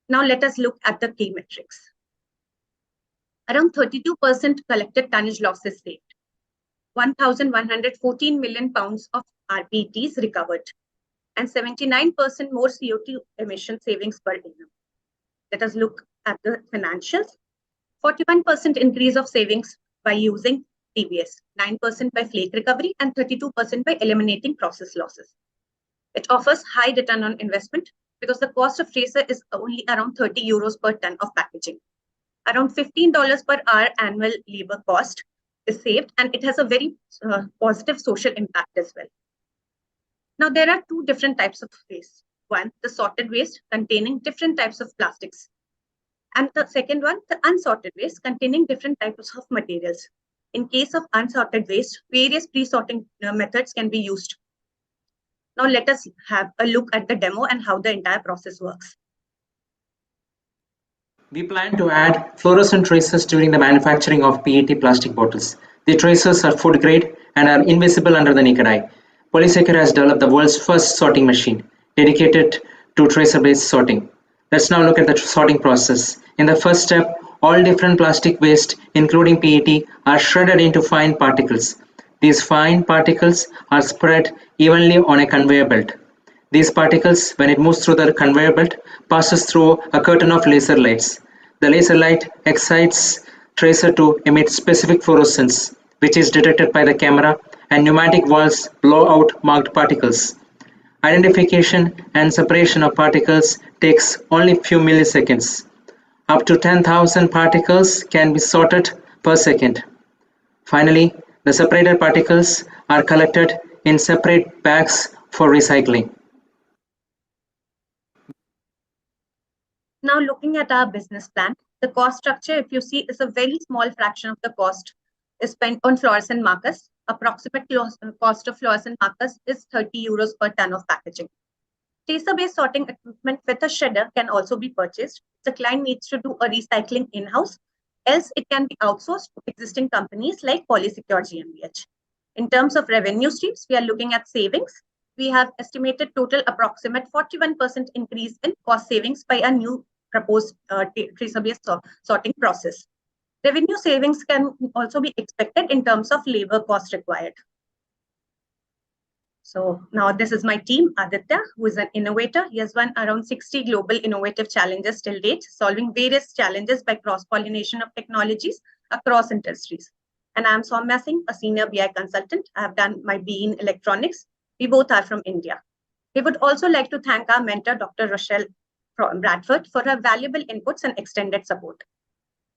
Now let us look at the key metrics. Around 32% collected tonnage losses saved. 1,114 million pounds of RPETs recovered, and 79% more CO2 emission savings per annum. Let us look at the financials. 41% increase of savings by using TBS, 9% by flake recovery, and 32% by eliminating process losses. It offers high return on investment because the cost of tracer is only around 30 euros per ton of packaging. Around $15 per hour annual labor cost is saved, and it has a very positive social impact as well. Now, there are two different types of waste. One, the sorted waste containing different types of plastics. And the second one, the unsorted waste containing different types of materials. In case of unsorted waste, various pre-sorting methods can be used. Now, let us have a look at the demo and how the entire process works. We plan to add fluorescent tracers during the manufacturing of PET plastic bottles. The tracers are food grade and are invisible under the naked eye. Polysaccharide has developed the world's first sorting machine dedicated to tracer-based sorting. Let's now look at the sorting process. In the first step, all different plastic waste, including PET, are shredded into fine particles. These fine particles are spread evenly on a conveyor belt. These particles, when it moves through the conveyor belt, passes through a curtain of laser lights. The laser light excites tracer to emit specific fluorescence, which is detected by the camera, and pneumatic valves blow out marked particles. Identification and separation of particles takes only a few milliseconds. Up to 10,000 particles can be sorted per second. Finally, the separated particles are collected in separate bags for recycling. Now, looking at our business plan, the cost structure, if you see, is a very small fraction of the cost is spent on fluorescent markers. Approximate cost of fluorescent markers is 30 euros per ton of packaging. Tracer-based sorting equipment with a shredder can also be purchased. The client needs to do a recycling in-house, else it can be outsourced to existing companies like Polysecure GmbH. In terms of revenue streams, we are looking at savings. We have estimated total approximate 41% increase in cost savings by a new proposed tracer-based sorting process. Revenue savings can also be expected in terms of labor cost required. So now this is my team, Aditya, who is an innovator. He has won around 60 global innovative challenges till date, solving various challenges by cross-pollination of technologies across industries. And I'm Soumya Singh, a senior BI consultant. I have done my BE in electronics. We both are from India. We would also like to thank our mentor, Dr. Rochelle Bradford, for her valuable inputs and extended support.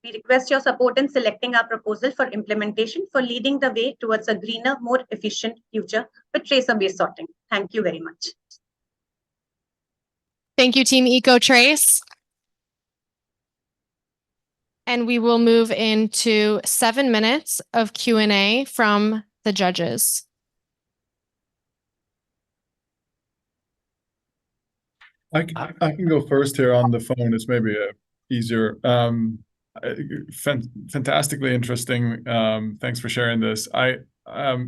We request your support in selecting our proposal for implementation for leading the way towards a greener, more efficient future with tracer-based sorting. Thank you very much. Thank you, Team EcoTrace. And we will move into 7 minutes of Q&A from the judges. I can go first here on the phone. It's maybe easier. Fantastically interesting. Thanks for sharing this. I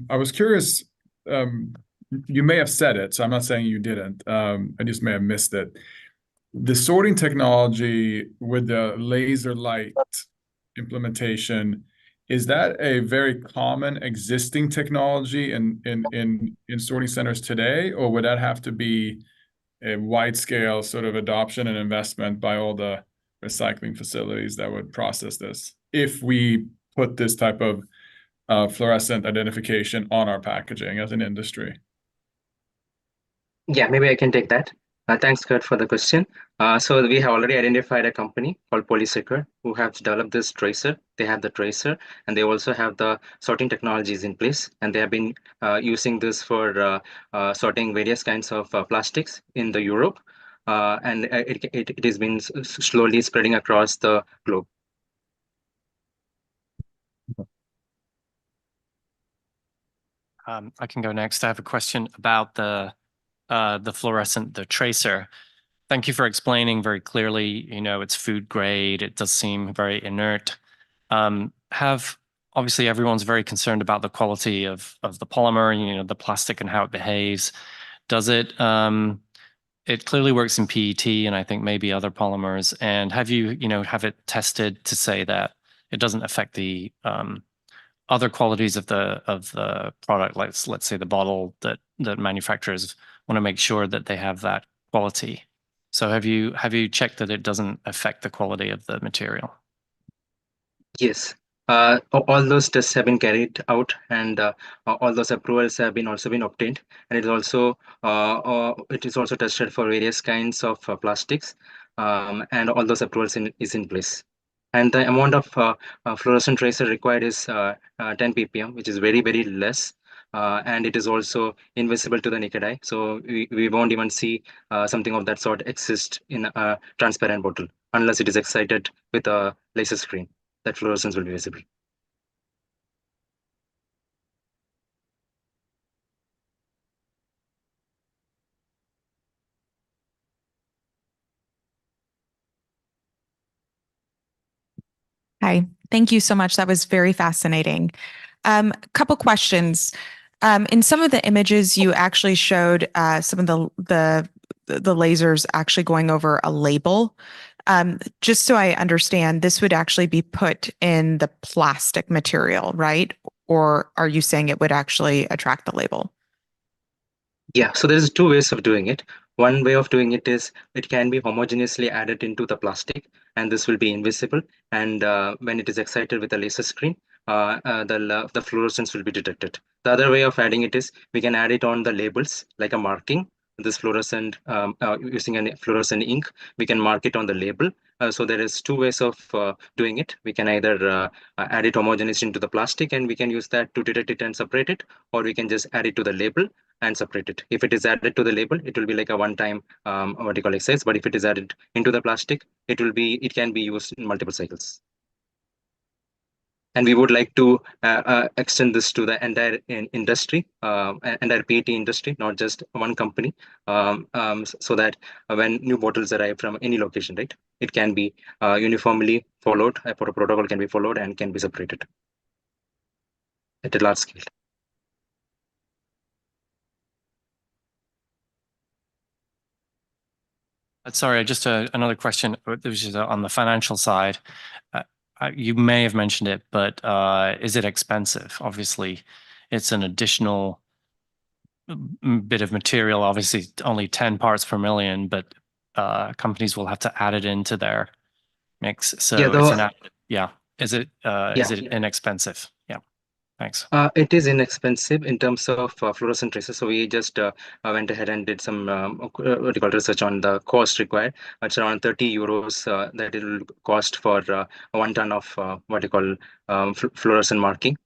was curious. You may have said it, so I'm not saying you didn't. I just may have missed it. The sorting technology with the laser light implementation, is that a very common existing technology in sorting centers today, or would that have to be a wide scale sort of adoption and investment by all the recycling facilities that would process this if we put this type of fluorescent identification on our packaging as an industry? Yeah, maybe I can take that. Thanks, Kurt, for the question. So we have already identified a company called Polysecure who has developed this tracer. They have the tracer and they also have the sorting technologies in place. And they have been using this for sorting various kinds of plastics in the Europe. And it has been slowly spreading across the globe. I can go next. I have a question about the fluorescent, the tracer. Thank you for explaining very clearly, it's food grade. It does seem very inert. Obviously everyone's very concerned about the quality of the polymer, the plastic and how it behaves. Does it, it clearly works in PET and I think maybe other polymers. And have you, have it tested to say that it doesn't affect the other qualities of the product, like let's say the bottle that manufacturers want to make sure that they have that quality. So have you checked that it doesn't affect the quality of the material? Yes. All those tests have been carried out, and all those approvals have been also been obtained. And it is also tested for various kinds of plastics, and all those approvals is in place. And the amount of fluorescent tracer required is 10 ppm, which is very, very less. And it is also invisible to the naked eye. So we won't even see something of that sort exist in a transparent bottle unless it is excited with a laser screen. That fluorescence will be visible. Hi, thank you so much. That was very fascinating. Couple questions. In some of the images, you actually showed some of the lasers actually going over a label. Just so I understand, this would actually be put in the plastic material, right? Or are you saying it would actually attract the label? Yeah, so there's two ways of doing it. One way of doing it is it can be homogeneously added into the plastic, and this will be invisible. And when it is excited with a laser screen, the fluorescence will be detected. The other way of adding it is we can add it on the labels like a marking. This fluorescent using a fluorescent ink, we can mark it on the label. So there is two ways of doing it. We can either add it homogeneously into the plastic, and we can use that to detect it and separate it, or we can just add it to the label and separate it. If it is added to the label, it will be like a one-time vertical exercise. But if it is added into the plastic, it can be used in multiple cycles. And we would like to extend this to the entire industry, entire PET industry, not just one company, so that when new bottles arrive from any location, right, it can be uniformly followed. A protocol can be followed and can be separated at a large scale. Sorry, just another question, which is on the financial side. You may have mentioned it, but is it expensive? Obviously, it's an additional bit of material, obviously only 10 parts per million, but companies will have to add it into their mix. So is it inexpensive? Yeah, thanks. It is inexpensive in terms of fluorescent tracers. So we just went ahead and did some research on the cost required. It's around 30 euros that it will cost for 1 ton of fluorescent marking.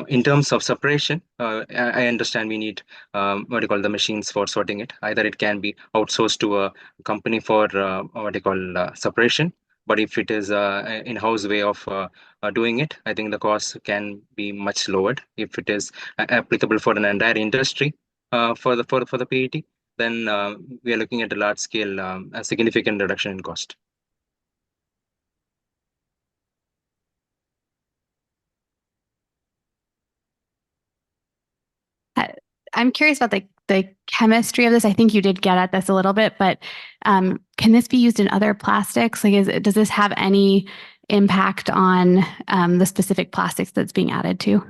In terms of separation, I understand we need the machines for sorting it. Either it can be outsourced to a company for separation, but if it is an in-house way of doing it, I think the cost can be much lowered. If it is applicable for an entire industry for the PET, then we are looking at a large scale, a significant reduction in cost. I'm curious about the chemistry of this. I think you did get at this a little bit, but can this be used in other plastics? Does this have any impact on the specific plastics that's being added to?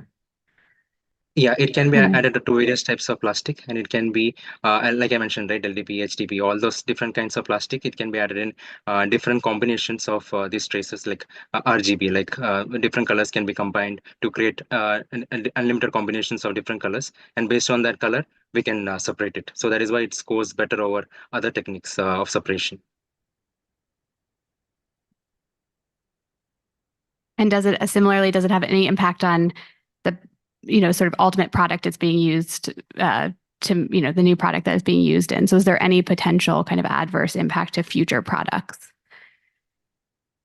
Yeah, it can be added to various types of plastic, and it can be, like I mentioned, right, LDPE, HDPE, all those different kinds of plastic. It can be added in different combinations of these traces, like RGB, like different colors can be combined to create unlimited combinations of different colors. And based on that color, we can separate it. So that is why it scores better over other techniques of separation. And does it have any impact on the sort of ultimate product it's being used to, the new product that is being used in? So is there any potential kind of adverse impact to future products?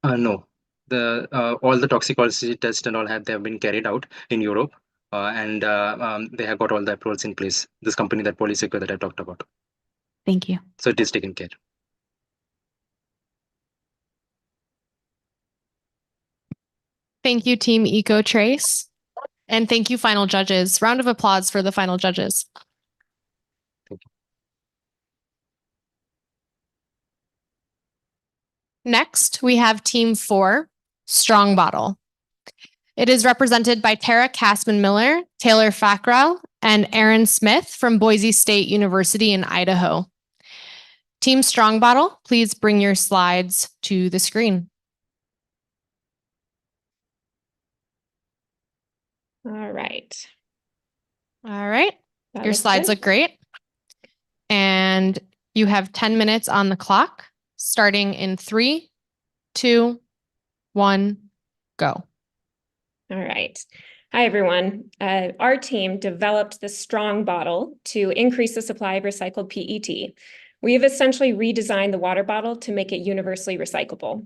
No. All the toxicology tests and all have been carried out in Europe. and they have got all the approvals in place. This company, that Polysecure that I talked about. Thank you. So it is taken care. Thank you, Team EcoTrace. And thank you, final judges. Round of applause for the final judges. Thank you. Next, we have Team 4, Strong Bottle. It is represented by Tara Kasman-Miller, Taylor Fackrell, and Aaron Smith from Boise State University in Idaho. Team Strong Bottle, please bring your slides to the screen. All right. Your slides look great. And you have 10 minutes on the clock, starting in 3, 2, 1, go. All right. Hi, everyone. Our team developed the Strong Bottle to increase the supply of recycled PET. We have essentially redesigned the water bottle to make it universally recyclable.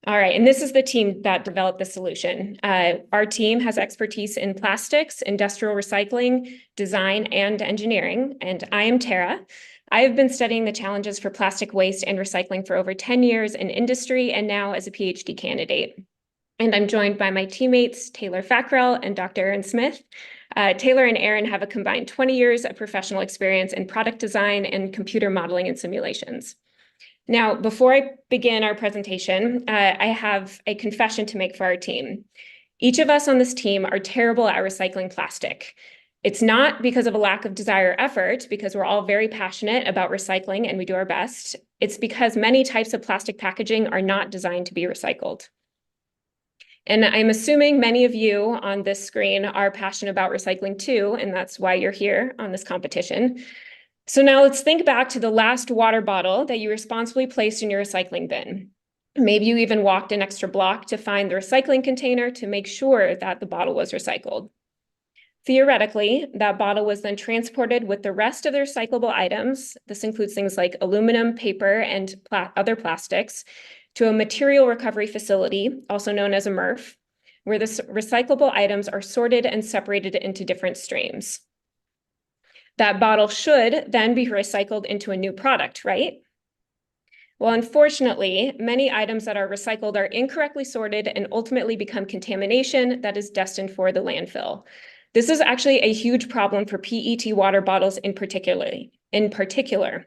All right, and this is the team that developed the solution. Our team has expertise in plastics, industrial recycling, design, and engineering, and I am Tara. I have been studying the challenges for plastic waste and recycling for over 10 years in industry and now as a PhD candidate. And I'm joined by my teammates, Taylor Fackrell and Dr. Aaron Smith. Taylor and Aaron have a combined 20 years of professional experience in product design and computer modeling and simulations. Now, before I begin our presentation, I have a confession to make for our team. Each of us on this team are terrible at recycling plastic. It's not because of a lack of desire or effort, because we're all very passionate about recycling and we do our best. It's because many types of plastic packaging are not designed to be recycled. And I'm assuming many of you on this screen are passionate about recycling too, and that's why you're here on this competition. So now let's think back to the last water bottle that you responsibly placed in your recycling bin. Maybe you even walked an extra block to find the recycling container to make sure that the bottle was recycled. Theoretically, that bottle was then transported with the rest of the recyclable items. This includes things like aluminum, paper, and other plastics, to a material recovery facility, also known as a MRF, where the recyclable items are sorted and separated into different streams. That bottle should then be recycled into a new product, right? Well, unfortunately, many items that are recycled are incorrectly sorted and ultimately become contamination that is destined for the landfill. This is actually a huge problem for PET water bottles in particular.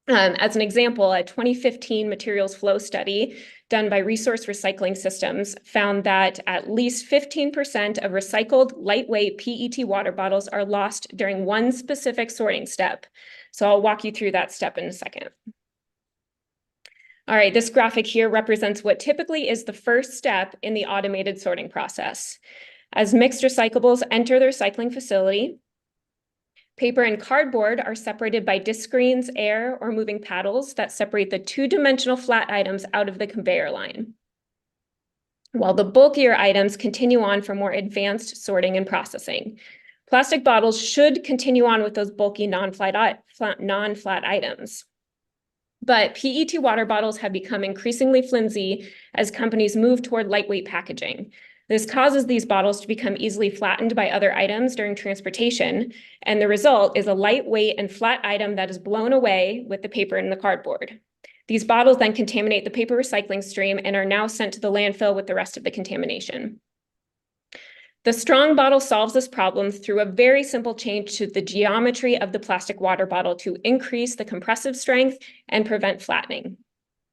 As an example, a 2015 materials flow study done by Resource Recycling Systems found that at least 15% of recycled lightweight PET water bottles are lost during one specific sorting step. So I'll walk you through that step in a second. All right, this graphic here represents what typically is the first step in the automated sorting process. As mixed recyclables enter the recycling facility, paper and cardboard are separated by disc screens, air, or moving paddles that separate the two-dimensional flat items out of the conveyor line, while the bulkier items continue on for more advanced sorting and processing. Plastic bottles should continue on with those bulky non-flat items. But PET water bottles have become increasingly flimsy as companies move toward lightweight packaging. This causes these bottles to become easily flattened by other items during transportation, and the result is a lightweight and flat item that is blown away with the paper and the cardboard. These bottles then contaminate the paper recycling stream and are now sent to the landfill with the rest of the contamination. The Strong Bottle solves this problem through a very simple change to the geometry of the plastic water bottle to increase the compressive strength and prevent flattening.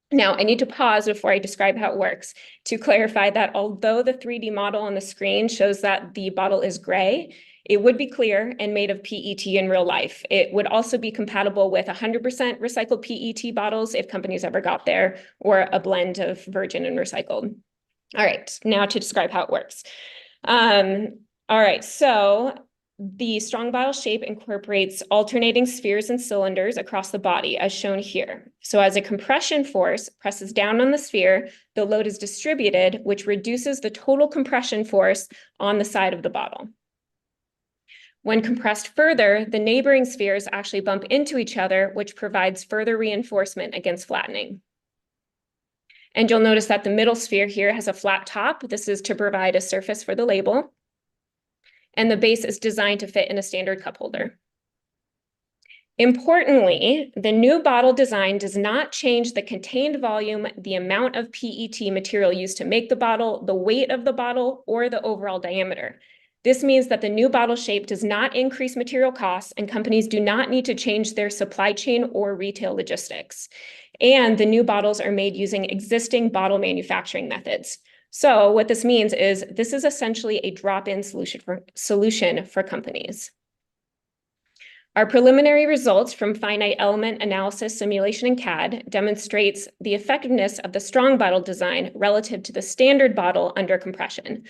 Now, I need to pause before I describe how it works to clarify that although the 3D model on the screen shows that the bottle is gray, it would be clear and made of PET in real life. It would also be compatible with 100% recycled PET bottles if companies ever got there, or a blend of virgin and recycled. All right, now to describe how it works. All right, so the Strong Bottle shape incorporates alternating spheres and cylinders across the body, as shown here. So as a compression force presses down on the sphere, the load is distributed, which reduces the total compression force on the side of the bottle. When compressed further, the neighboring spheres actually bump into each other, which provides further reinforcement against flattening. And you'll notice that the middle sphere here has a flat top. This is to provide a surface for the label. And the base is designed to fit in a standard cup holder. Importantly, the new bottle design does not change the contained volume, the amount of PET material used to make the bottle, the weight of the bottle, or the overall diameter. This means that the new bottle shape does not increase material costs, and companies do not need to change their supply chain or retail logistics. And the new bottles are made using existing bottle manufacturing methods. So what this means is this is essentially a drop-in solution for companies. Our preliminary results from finite element analysis simulation in CAD demonstrates the effectiveness of the strong bottle design relative to the standard bottle under compression.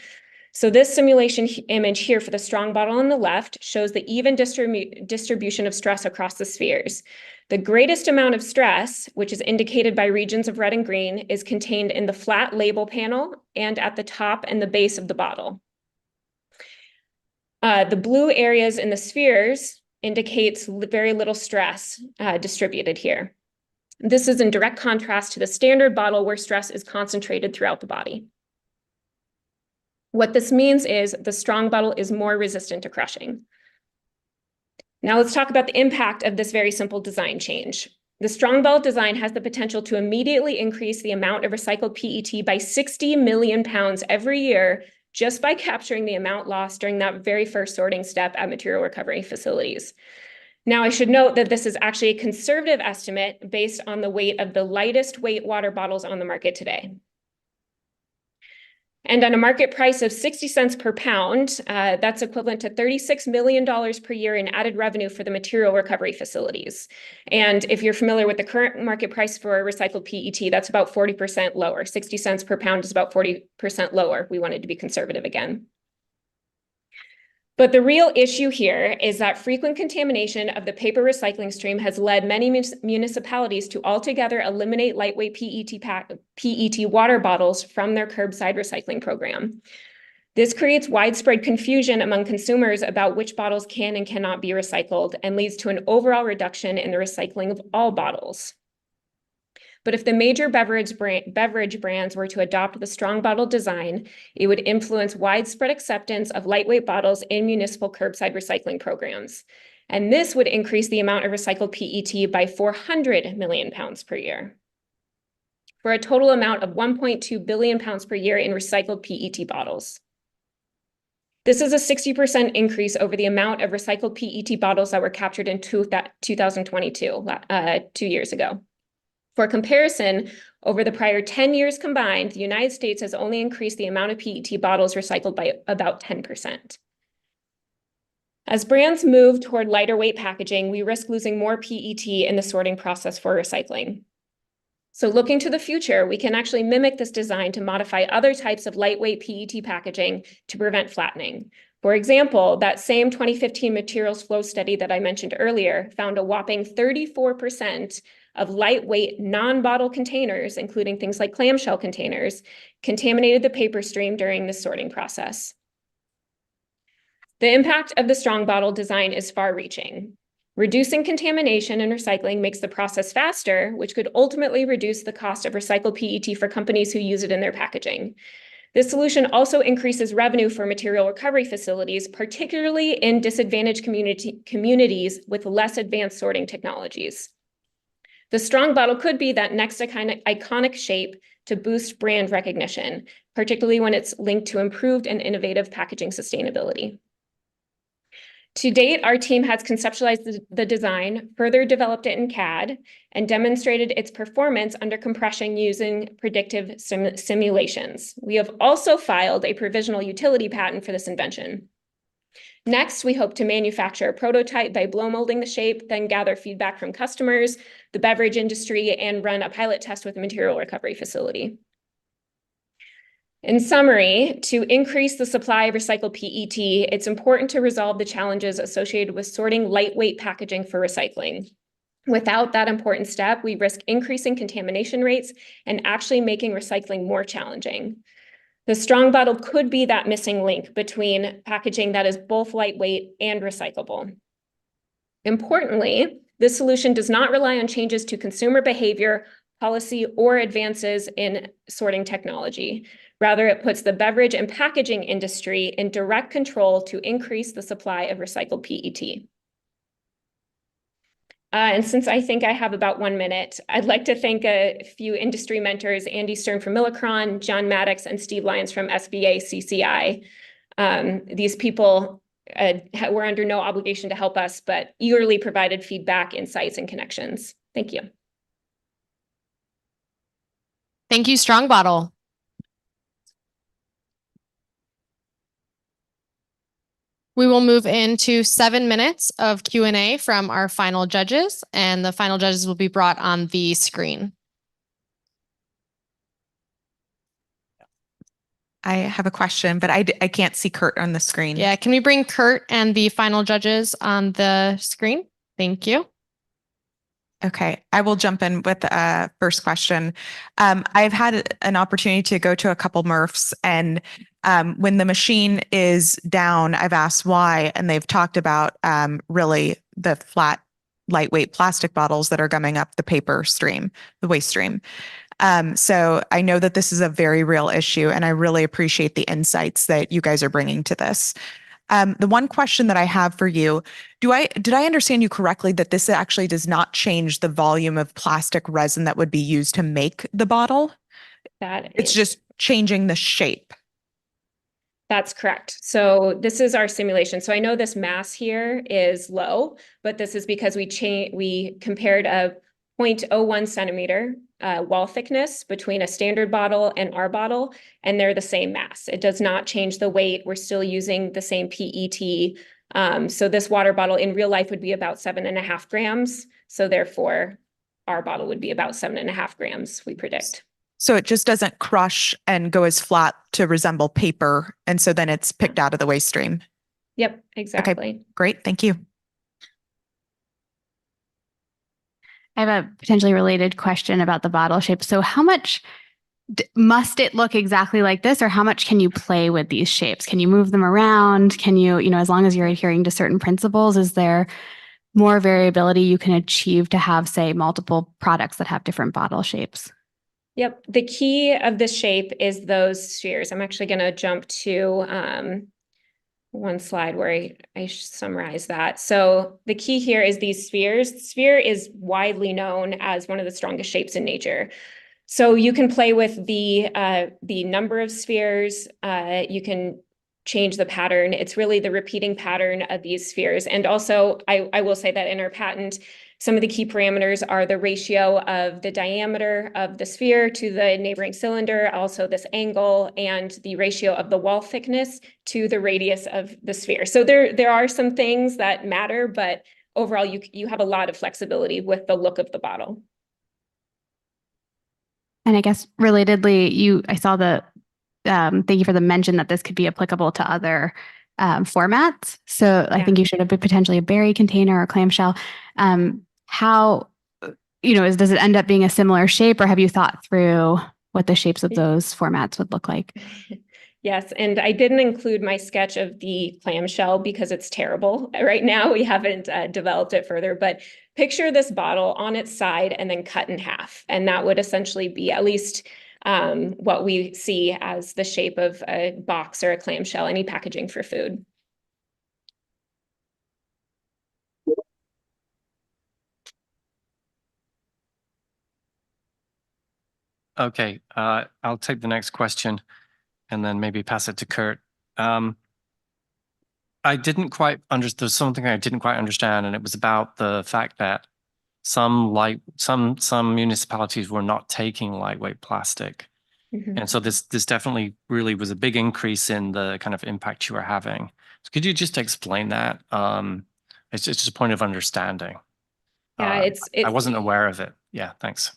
So this simulation image here for the strong bottle on the left shows the even distribution of stress across the spheres. The greatest amount of stress, which is indicated by regions of red and green, is contained in the flat label panel and at the top and the base of the bottle. The blue areas in the spheres indicates very little stress distributed here. This is in direct contrast to the standard bottle where stress is concentrated throughout the body. What this means is the strong bottle is more resistant to crushing. Now let's talk about the impact of this very simple design change. The strong bottle design has the potential to immediately increase the amount of recycled PET by 60 million pounds every year just by capturing the amount lost during that very first sorting step at material recovery facilities. Now, I should note that this is actually a conservative estimate based on the weight of the lightest weight water bottles on the market today. And on a market price of 60 cents per pound, that's equivalent to $36 million per year in added revenue for the material recovery facilities. And if you're familiar with the current market price for recycled PET, that's about 40% lower. 60 cents per pound is about 40% lower. We wanted to be conservative again. But the real issue here is that frequent contamination of the paper recycling stream has led many municipalities to altogether eliminate lightweight PET water bottles from their curbside recycling program. This creates widespread confusion among consumers about which bottles can and cannot be recycled and leads to an overall reduction in the recycling of all bottles. But if the major beverage brands were to adopt the strong bottle design, it would influence widespread acceptance of lightweight bottles in municipal curbside recycling programs. And this would increase the amount of recycled PET by 400 million pounds per year, for a total amount of 1.2 billion pounds per year in recycled PET bottles. This is a 60% increase over the amount of recycled PET bottles that were captured in 2022, 2 years ago. For comparison, over the prior 10 years combined, the United States has only increased the amount of PET bottles recycled by about 10%. As brands move toward lighter weight packaging, we risk losing more PET in the sorting process for recycling. So looking to the future, we can actually mimic this design to modify other types of lightweight PET packaging to prevent flattening. For example, that same 2015 materials flow study that I mentioned earlier found a whopping 34% of lightweight non-bottle containers, including things like clamshell containers, contaminated the paper stream during the sorting process. The impact of the strong bottle design is far-reaching. Reducing contamination and recycling makes the process faster, which could ultimately reduce the cost of recycled PET for companies who use it in their packaging. This solution also increases revenue for material recovery facilities, particularly in disadvantaged communities with less advanced sorting technologies. The strong bottle could be that next iconic shape to boost brand recognition, particularly when it's linked to improved and innovative packaging sustainability. To date, our team has conceptualized the design, further developed it in CAD, and demonstrated its performance under compression using predictive simulations. We have also filed a provisional utility patent for this invention. Next, we hope to manufacture a prototype by blow molding the shape, then gather feedback from customers, the beverage industry, and run a pilot test with a material recovery facility. In summary, to increase the supply of recycled PET, it's important to resolve the challenges associated with sorting lightweight packaging for recycling. Without that important step, we risk increasing contamination rates and actually making recycling more challenging. The strong bottle could be that missing link between packaging that is both lightweight and recyclable. Importantly, this solution does not rely on changes to consumer behavior, policy, or advances in sorting technology. Rather, it puts the beverage and packaging industry in direct control to increase the supply of recycled PET. And since I think I have about 1 minute, I'd like to thank a few industry mentors, Andy Stern from Millicron, John Maddox, and Steve Lyons from SBA CCI. These people were under no obligation to help us, but eagerly provided feedback, insights, and connections. Thank you. Thank you, Strong Bottle. We will move into 7 minutes of Q&A from our final judges, and the final judges will be brought on the screen. I have a question, but I can't see Kurt on the screen. Yeah, can we bring Kurt and the final judges on the screen? Thank you. Okay, I will jump in with a first question. I've had an opportunity to go to a couple MRFs, and when the machine is down, I've asked why, and they've talked about really the flat, lightweight plastic bottles that are gumming up the paper stream, the waste stream. So I know that this is a very real issue, and I really appreciate the insights that you guys are bringing to this. The one question that I have for you, did I understand you correctly that this actually does not change the volume of plastic resin that would be used to make the bottle? It's just changing the shape. That's correct. So this is our simulation. So I know this mass here is low, but this is because we compared a 0.01 centimeter wall thickness between a standard bottle and our bottle, and they're the same mass. It does not change the weight. We're still using the same PET. So this water bottle in real life would be about 7.5 grams. So therefore, our bottle would be about 7.5 grams, we predict. So it just doesn't crush and go as flat to resemble paper, and so then it's picked out of the waste stream. Yep, exactly. Okay, great. Thank you. I have a potentially related question about the bottle shape. So how much must it look exactly like this, or how much can you play with these shapes? Can you move them around? Can you, as long as you're adhering to certain principles, is there more variability you can achieve to have, say, multiple products that have different bottle shapes? Yep. The key of this shape is those spheres. I'm actually going to jump to one slide where I summarize that. So the key here is these spheres. The sphere is widely known as one of the strongest shapes in nature. So you can play with the number of spheres. You can change the pattern. It's really the repeating pattern of these spheres. And also, I will say that in our patent, some of the key parameters are the ratio of the diameter of the sphere to the neighboring cylinder, also this angle, and the ratio of the wall thickness to the radius of the sphere. So there are some things that matter, but overall, you have a lot of flexibility with the look of the bottle. And I guess relatedly, I saw thank you for the mention that this could be applicable to other formats. So I think you should have potentially a berry container or clamshell. How, does it end up being a similar shape, or have you thought through what the shapes of those formats would look like? Yes, and I didn't include my sketch of the clamshell because it's terrible. Right now, we haven't developed it further, but picture this bottle on its side and then cut in half. And that would essentially be at least what we see as the shape of a box or a clamshell, any packaging for food. Okay, I'll take the next question and then maybe pass it to Kurt. I didn't quite understand, there's something I didn't quite understand, and it was about the fact that some municipalities were not taking lightweight plastic. Mm-hmm. And so this definitely really was a big increase in the kind of impact you were having. So could you just explain that? It's just a point of understanding. Yeah, I wasn't aware of it. Yeah, thanks.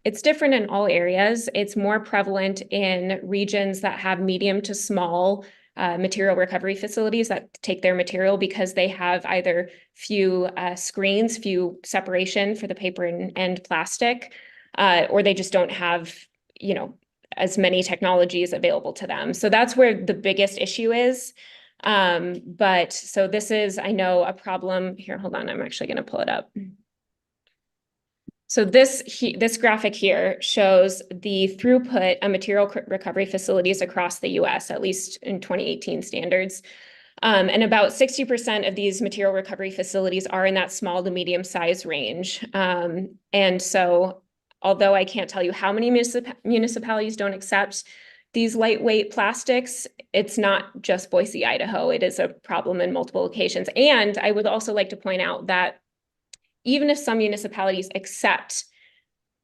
It's different in all areas. It's more prevalent in regions that have medium to small material recovery facilities that take their material because they have either few screens, few separation for the paper and plastic, or they just don't have, as many technologies available to them. So that's where the biggest issue is. But so this is, I know, a problem here. Hold on, I'm actually going to pull it up. So this graphic here shows the throughput of material recovery facilities across the US, at least in 2018 standards. And about 60% of these material recovery facilities are in that small to medium size range. And so although I can't tell you how many municipalities don't accept these lightweight plastics, it's not just Boise, Idaho. It is a problem in multiple locations. And I would also like to point out that even if some municipalities accept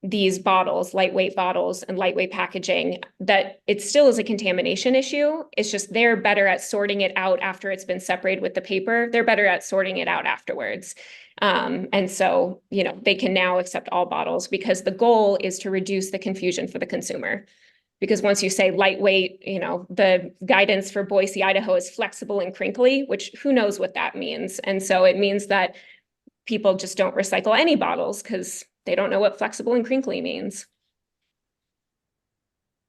these bottles, lightweight bottles and lightweight packaging, that it still is a contamination issue. It's just they're better at sorting it out after it's been separated with the paper. They're better at sorting it out afterwards. And so, they can now accept all bottles because the goal is to reduce the confusion for the consumer. Because once you say lightweight, the guidance for Boise, Idaho is flexible and crinkly, which who knows what that means. And so it means that people just don't recycle any bottles because they don't know what flexible and crinkly means.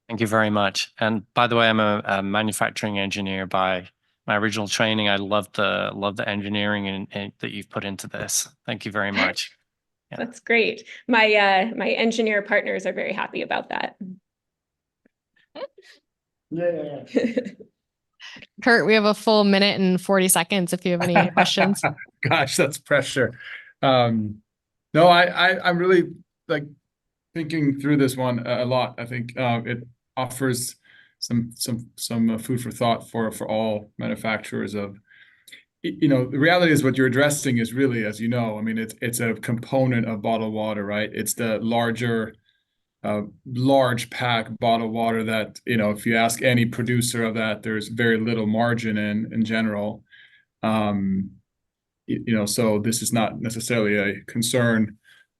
Thank you very much. And by the way, I'm a manufacturing engineer by my original training. I love the engineering and that you've put into this. Thank you very much. Yeah. That's great. My engineer partners are very happy about that. Yeah. Kurt, we have a full minute and 40 seconds if you have any questions. Gosh, that's pressure. No, I'm really thinking through this one a lot. I think it offers some food for thought for all manufacturers of, the reality is what you're addressing is really, as you know, I mean, it's a component of bottled water, right? It's the larger large pack bottled water that, if you ask any producer of that, there's very little margin in general. So this is not necessarily a concern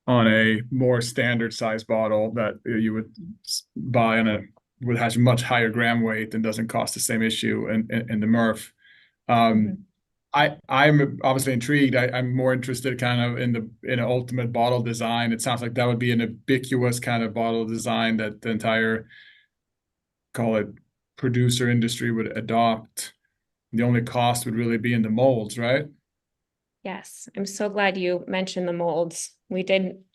on a more standard size bottle that you would buy would has much higher gram weight and doesn't cost the same issue in the MRF. I'm obviously intrigued. I'm more interested kind of in an ultimate bottle design. It sounds like that would be an ubiquitous kind of bottle design that the entire, call it, producer industry would adopt. The only cost would really be in the molds, right? Yes, I'm so glad you mentioned the molds.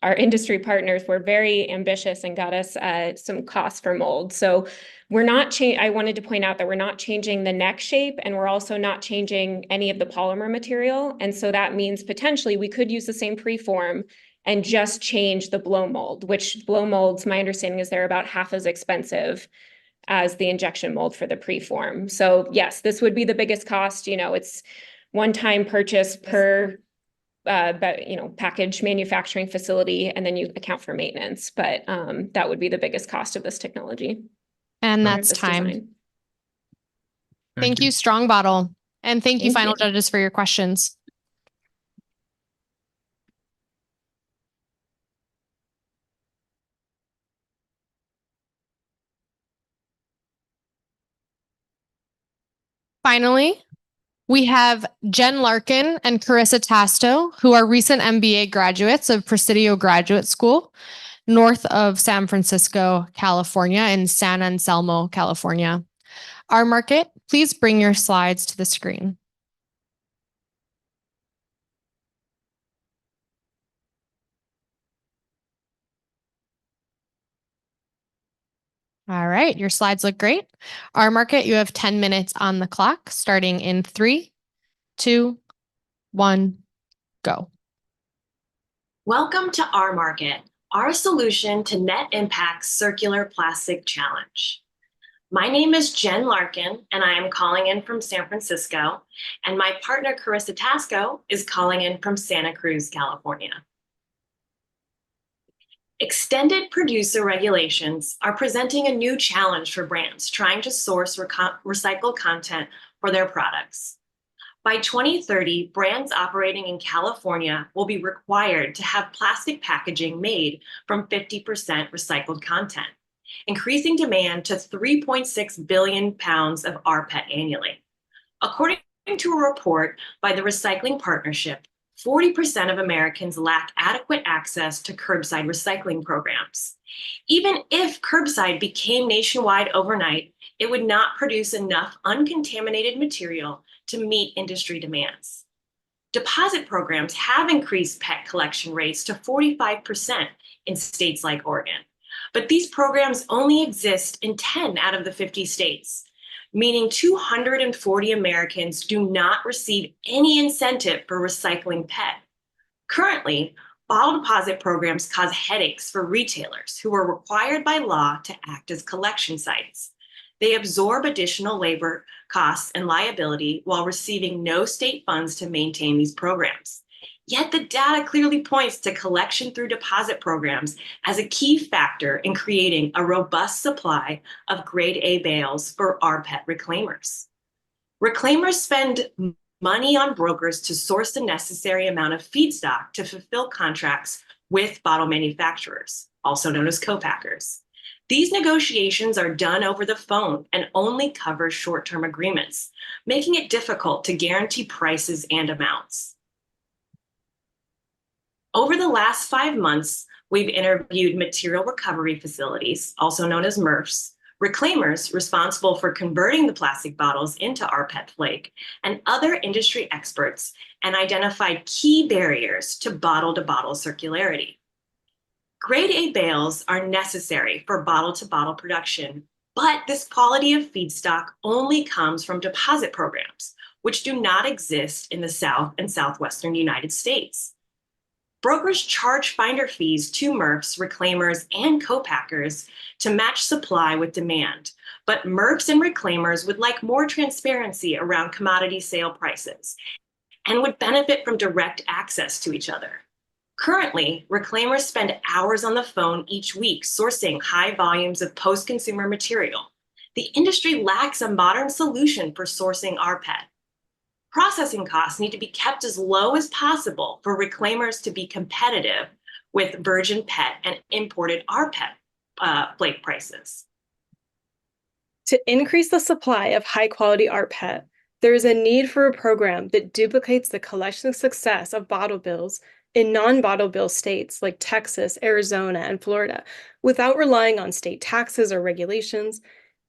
Our industry partners were very ambitious and got us some costs for molds. So I wanted to point out that we're not changing the neck shape and we're also not changing any of the polymer material. And so that means potentially we could use the same preform and just change the blow mold, which blow molds, my understanding is they're about half as expensive as the injection mold for the preform. So yes, this would be the biggest cost. It's one-time purchase per package manufacturing facility, and then you account for maintenance. But that would be the biggest cost of this technology. And that's time. Thank you, Strong Bottle. And thank you, final judges, for your questions. Finally, we have Jen Larkin and Carissa Tasto, who are recent MBA graduates of Presidio Graduate School, north of San Francisco, California, in San Anselmo, California. Our market, please bring your slides to the screen. All right, your slides look great. Our market, you have 10 minutes on the clock, starting in 3, 2, 1, go. Welcome to our market, our solution to net impact circular plastic challenge. My name is Jen Larkin, and I am calling in from San Francisco, and my partner Carissa Tasco is calling in from Santa Cruz, California. Extended producer regulations are presenting a new challenge for brands trying to source recycled content for their products. By 2030, brands operating in California will be required to have plastic packaging made from 50% recycled content, increasing demand to 3.6 billion pounds of rPET annually. According to a report by the Recycling Partnership, 40% of Americans lack adequate access to curbside recycling programs. Even if curbside became nationwide overnight, it would not produce enough uncontaminated material to meet industry demands. Deposit programs have increased PET collection rates to 45% in states like Oregon, but these programs only exist in 10 out of the 50 states, meaning 240 Americans do not receive any incentive for recycling PET. Currently, bottle deposit programs cause headaches for retailers who are required by law to act as collection sites. They absorb additional labor costs and liability while receiving no state funds to maintain these programs. Yet the data clearly points to collection through deposit programs as a key factor in creating a robust supply of grade A bales for rPET reclaimers. Reclaimers spend money on brokers to source the necessary amount of feedstock to fulfill contracts with bottle manufacturers, also known as co-packers. These negotiations are done over the phone and only cover short-term agreements, making it difficult to guarantee prices and amounts. Over the last 5 months, we've interviewed material recovery facilities, also known as MRFs, reclaimers responsible for converting the plastic bottles into rPET flake, and other industry experts, and identified key barriers to bottle-to-bottle circularity. Grade A bales are necessary for bottle-to-bottle production, but this quality of feedstock only comes from deposit programs, which do not exist in the South and Southwestern United States. Brokers charge finder fees to MRFs, reclaimers, and co-packers to match supply with demand, but MRFs and reclaimers would like more transparency around commodity sale prices and would benefit from direct access to each other. Currently, reclaimers spend hours on the phone each week sourcing high volumes of post-consumer material. The industry lacks a modern solution for sourcing rPET. Processing costs need to be kept as low as possible for reclaimers to be competitive with virgin PET and imported rPET flake prices. To increase the supply of high-quality rPET, there is a need for a program that duplicates the collection success of bottle bills in non-bottle bill states like Texas, Arizona, and Florida, without relying on state taxes or regulations,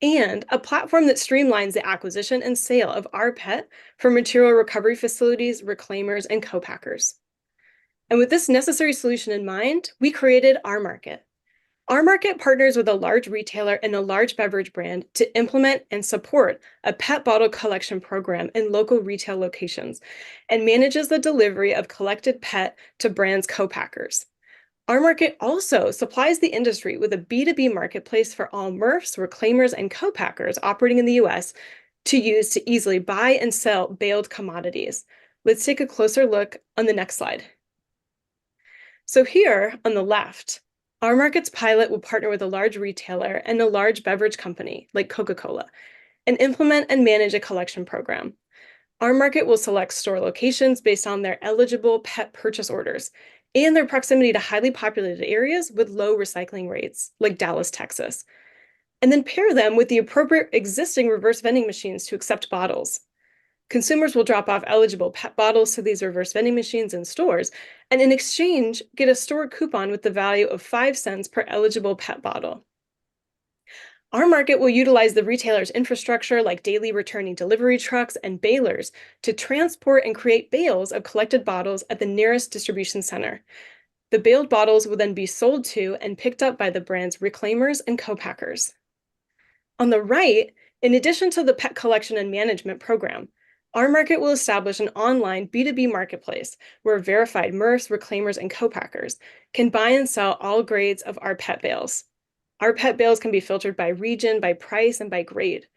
and a platform that streamlines the acquisition and sale of rPET for material recovery facilities, reclaimers, and co-packers. And with this necessary solution in mind, we created rMarket. rMarket partners with a large retailer and a large beverage brand to implement and support a PET bottle collection program in local retail locations and manages the delivery of collected PET to brands' co-packers. rMarket also supplies the industry with a B2B marketplace for all MRFs, reclaimers, and co-packers operating in the US to use to easily buy and sell baled commodities. Let's take a closer look on the next slide. So here on the left, rMarket's pilot will partner with a large retailer and a large beverage company like Coca-Cola and implement and manage a collection program. rMarket will select store locations based on their eligible PET purchase orders and their proximity to highly populated areas with low recycling rates, like Dallas, Texas, and then pair them with the appropriate existing reverse vending machines to accept bottles. Consumers will drop off eligible PET bottles to these reverse vending machines in stores, and in exchange, get a store coupon with the value of 5 cents per eligible PET bottle. rMarket will utilize the retailer's infrastructure like daily returning delivery trucks and balers to transport and create bales of collected bottles at the nearest distribution center. The baled bottles will then be sold to and picked up by the brand's reclaimers and co-packers. On the right, in addition to the PET collection and management program, rMarket will establish an online B2B marketplace where verified MRFs, reclaimers, and co-packers can buy and sell all grades of rPET bales. rPET bales can be filtered by region, by price, and by grade.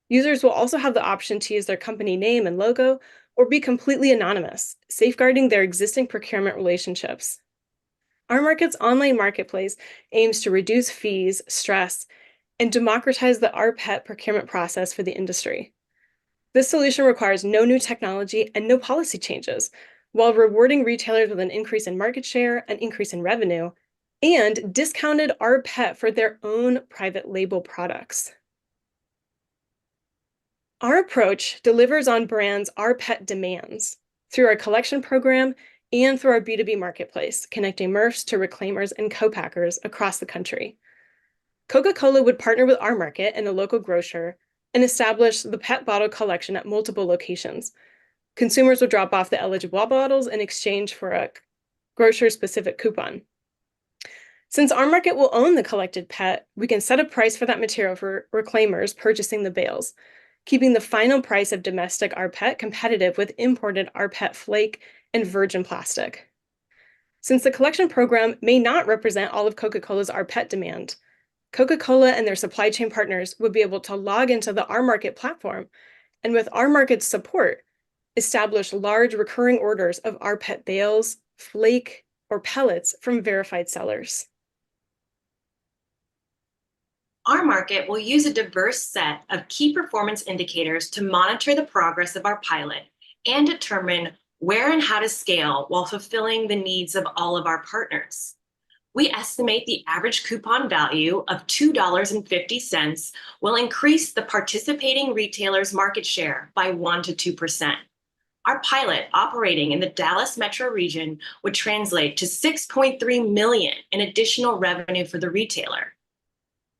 Users will also have the option to use their company name and logo or be completely anonymous, safeguarding their existing procurement relationships. rMarket's online marketplace aims to reduce fees, stress, and democratize the rPET procurement process for the industry. This solution requires no new technology and no policy changes, while rewarding retailers with an increase in market share, an increase in revenue, and discounted rPET for their own private label products. Our approach delivers on brands' rPET demands through our collection program and through our B2B marketplace, connecting MRFs to reclaimers and co-packers across the country. Coca-Cola would partner with rMarket and a local grocer and establish the PET bottle collection at multiple locations. Consumers would drop off the eligible bottles in exchange for a grocer-specific coupon. Since our market will own the collected PET, we can set a price for that material for reclaimers purchasing the bales, keeping the final price of domestic rPET competitive with imported rPET flake and virgin plastic. Since the collection program may not represent all of Coca-Cola's rPET demand, Coca-Cola and their supply chain partners would be able to log into the R Market platform and with R Market's support, establish large recurring orders of rPET bales, flake, or pellets from verified sellers. Our market will use a diverse set of key performance indicators to monitor the progress of our pilot and determine where and how to scale while fulfilling the needs of all of our partners. We estimate the average coupon value of $2.50 will increase the participating retailers' market share by 1 to 2%. Our pilot operating in the Dallas metro region would translate to $6.3 million in additional revenue for the retailer.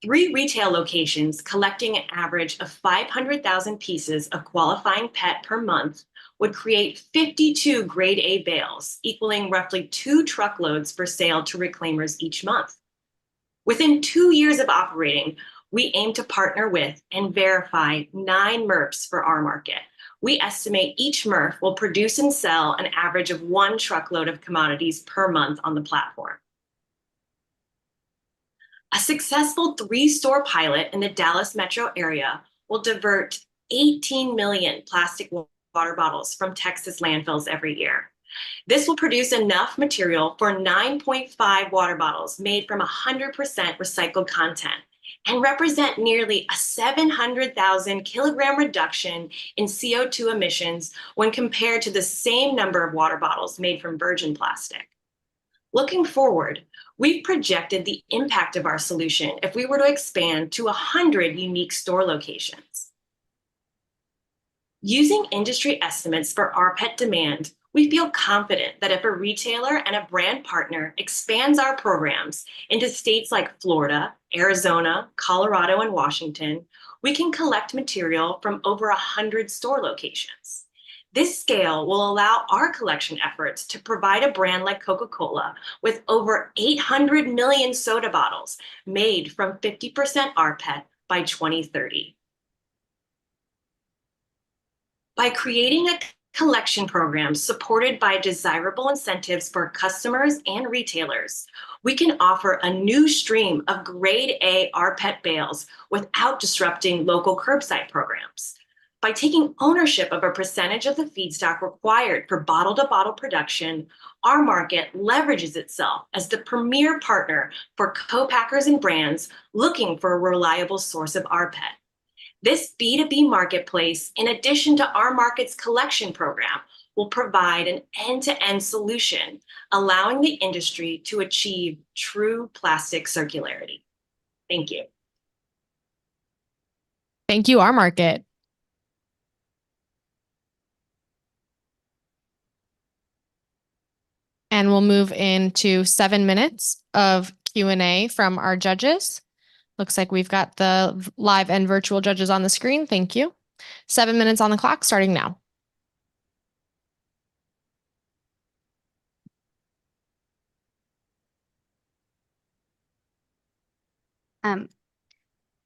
3 retail locations collecting an average of 500,000 pieces of qualifying PET per month would create 52 grade A bales, equaling roughly 2 truckloads for sale to reclaimers each month. Within 2 years of operating, we aim to partner with and verify 9 MRFs for our market. We estimate each MRF will produce and sell an average of 1 truckload of commodities per month on the platform. A successful 3-store pilot in the Dallas metro area will divert 18 million plastic water bottles from Texas landfills every year. This will produce enough material for 9.5 water bottles made from 100% recycled content and represent nearly a 700,000 kilogram reduction in CO2 emissions when compared to the same number of water bottles made from virgin plastic. Looking forward, we've projected the impact of our solution if we were to expand to 100 unique store locations. Using industry estimates for rPET demand, we feel confident that if a retailer and a brand partner expands our programs into states like Florida, Arizona, Colorado, and Washington, we can collect material from over 100 store locations. This scale will allow our collection efforts to provide a brand like Coca-Cola with over 800 million soda bottles made from 50% rPET by 2030. By creating a collection program supported by desirable incentives for customers and retailers, we can offer a new stream of grade A rPET bales without disrupting local curbside programs. By taking ownership of a percentage of the feedstock required for bottle-to-bottle production, our market leverages itself as the premier partner for co-packers and brands looking for a reliable source of rPET. This B2B marketplace, in addition to our market's collection program, will provide an end-to-end solution, allowing the industry to achieve true plastic circularity. Thank you. Thank you, our market. And we'll move into 7 minutes of Q&A from our judges. Looks like we've got the live and virtual judges on the screen. Thank you. 7 minutes on the clock, starting now. I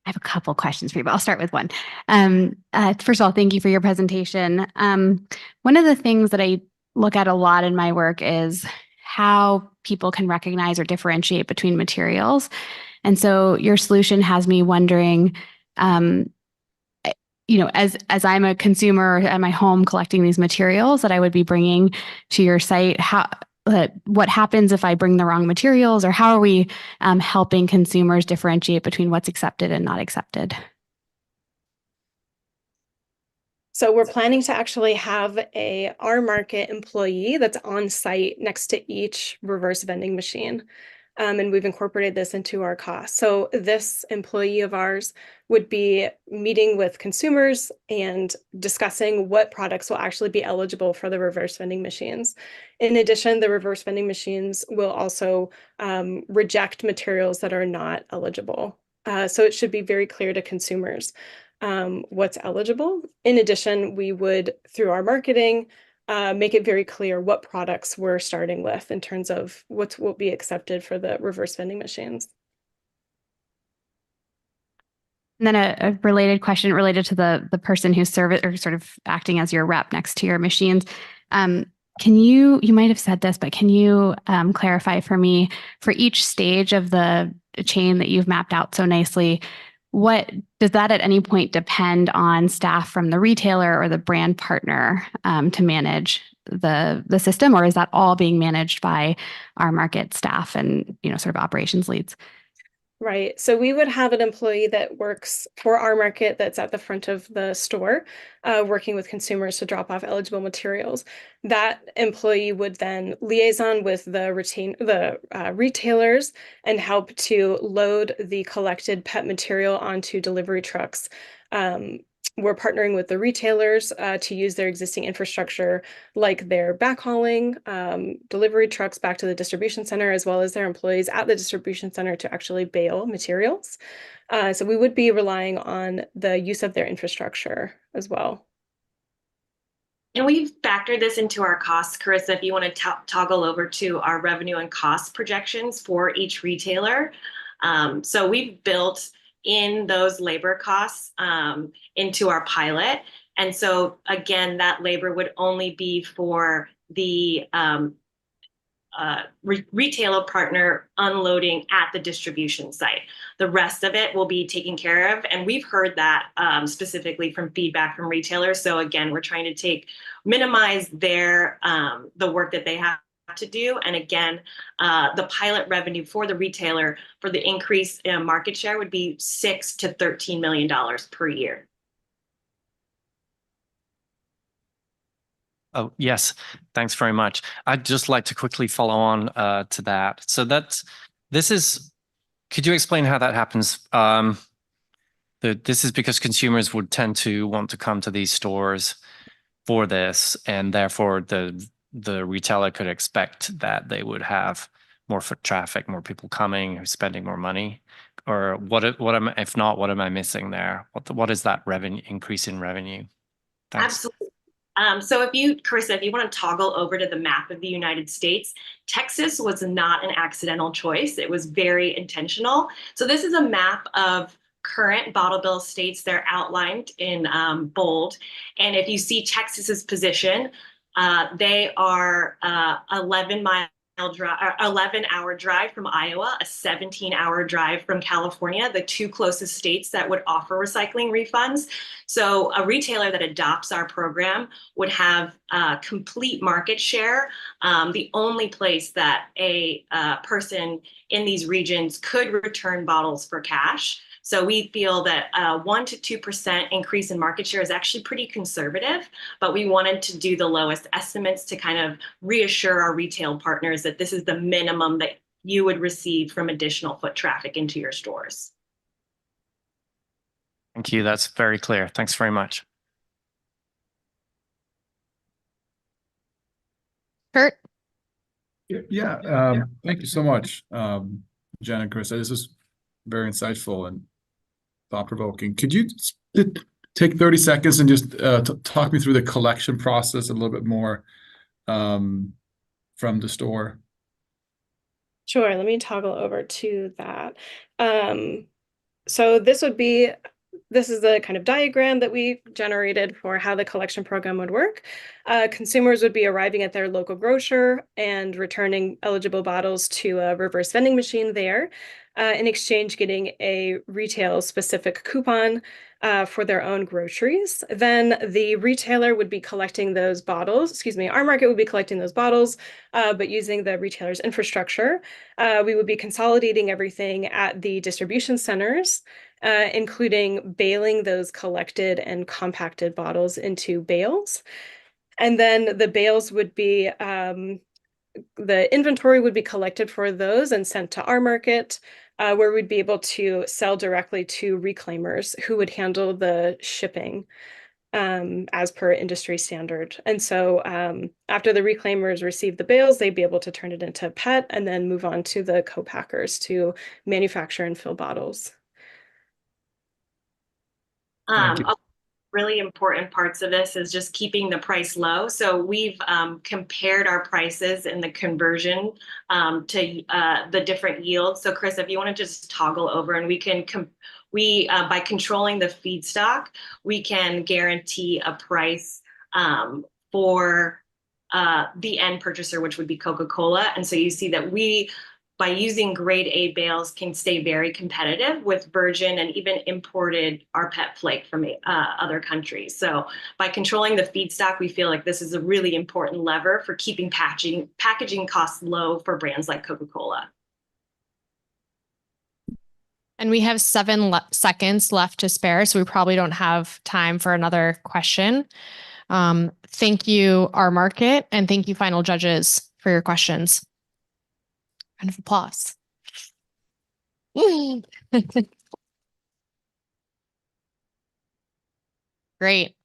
have a couple questions for you, but I'll start with one. First of all, thank you for your presentation. One of the things that I look at a lot in my work is how people can recognize or differentiate between materials. And so your solution has me wondering, as I'm a consumer at my home collecting these materials that I would be bringing to your site, what happens if I bring the wrong materials, or how are we helping consumers differentiate between what's accepted and not accepted? So we're planning to actually have a R Market employee that's on site next to each reverse vending machine. And we've incorporated this into our costs. So this employee of ours would be meeting with consumers and discussing what products will actually be eligible for the reverse vending machines. In addition, the reverse vending machines will also reject materials that are not eligible. So it should be very clear to consumers. what's eligible. In addition, we would, through our marketing, make it very clear what products we're starting with in terms of what will be accepted for the reverse vending machines. And then a related question related to the person who's sort of acting as your rep next to your machines. Can you might have said this, but can you clarify for me, for each stage of the chain that you've mapped out so nicely, what does that at any point depend on staff from the retailer or the brand partner to manage the system, or is that all being managed by our market staff and sort of operations leads? Right. So we would have an employee that works for our market that's at the front of the store, working with consumers to drop off eligible materials. That employee would then liaison with the retailers and help to load the collected PET material onto delivery trucks. We're partnering with the retailers to use their existing infrastructure, like their backhauling, delivery trucks back to the distribution center, as well as their employees at the distribution center to actually bale materials. So we would be relying on the use of their infrastructure as well. And we've factored this into our costs. Carissa, if you want to toggle over to our revenue and cost projections for each retailer. So we've built in those labor costs into our pilot. And so again, that labor would only be for the retailer partner unloading at the distribution site. The rest of it will be taken care of. And we've heard that specifically from feedback from retailers. So again, we're trying to minimize their the work that they have to do. And again, the pilot revenue for the retailer for the increase in market share would be $6 to $13 million per year. Oh, yes. Thanks very much. I'd just like to quickly follow on to that. So could you explain how that happens? This is because consumers would tend to want to come to these stores for this, and therefore the retailer could expect that they would have more foot traffic, more people coming, spending more money. Or if not, what am I missing there? What is that revenue increase in revenue? Thanks. Absolutely. So Carissa, if you want to toggle over to the map of the United States, Texas was not an accidental choice. It was very intentional. So this is a map of current bottle bill states. They're outlined in bold. And if you see Texas's position, they are 11-hour drive from Iowa, a 17-hour drive from California, the two closest states that would offer recycling refunds. So a retailer that adopts our program would have complete market share. The only place that a person in these regions could return bottles for cash. So we feel that 1% to 2% increase in market share is actually pretty conservative, but we wanted to do the lowest estimates to kind of reassure our retail partners that this is the minimum that you would receive from additional foot traffic into your stores. Thank you. That's very clear. Thanks very much. Kurt? Yeah. Thank you so much, Jen and Chris. This is very insightful and thought-provoking. Could you take 30 seconds and just talk me through the collection process a little bit more from the store? Sure, let me toggle over to that. So this is the kind of diagram that we generated for how the collection program would work. Consumers would be arriving at their local grocer and returning eligible bottles to a reverse vending machine there, in exchange getting a retail specific coupon for their own groceries. Then the retailer would be collecting those bottles, our market would be collecting those bottles, but using the retailer's infrastructure. We would be consolidating everything at the distribution centers, including baling those collected and compacted bottles into bales. And then the bales would be, the inventory would be collected for those and sent to our market, where we'd be able to sell directly to reclaimers who would handle the shipping as per industry standard. And so after the reclaimers receive the bales, they'd be able to turn it into PET and then move on to the co-packers to manufacture and fill bottles. Thank you. Really important parts of this is just keeping the price low. So we've compared our prices and the conversion to the different yields. So Chris, if you want to just toggle over, and we can by controlling the feedstock, we can guarantee a price for the end purchaser, which would be Coca-Cola. And so you see that we, by using grade A bales, can stay very competitive with virgin and even imported rPET flake from other countries. So by controlling the feedstock, we feel like this is a really important lever for keeping packaging costs low for brands like Coca-Cola. And we have 7 seconds left to spare, so we probably don't have time for another question. Thank you, our market, and thank you, final judges, for your questions. Round of applause. Great.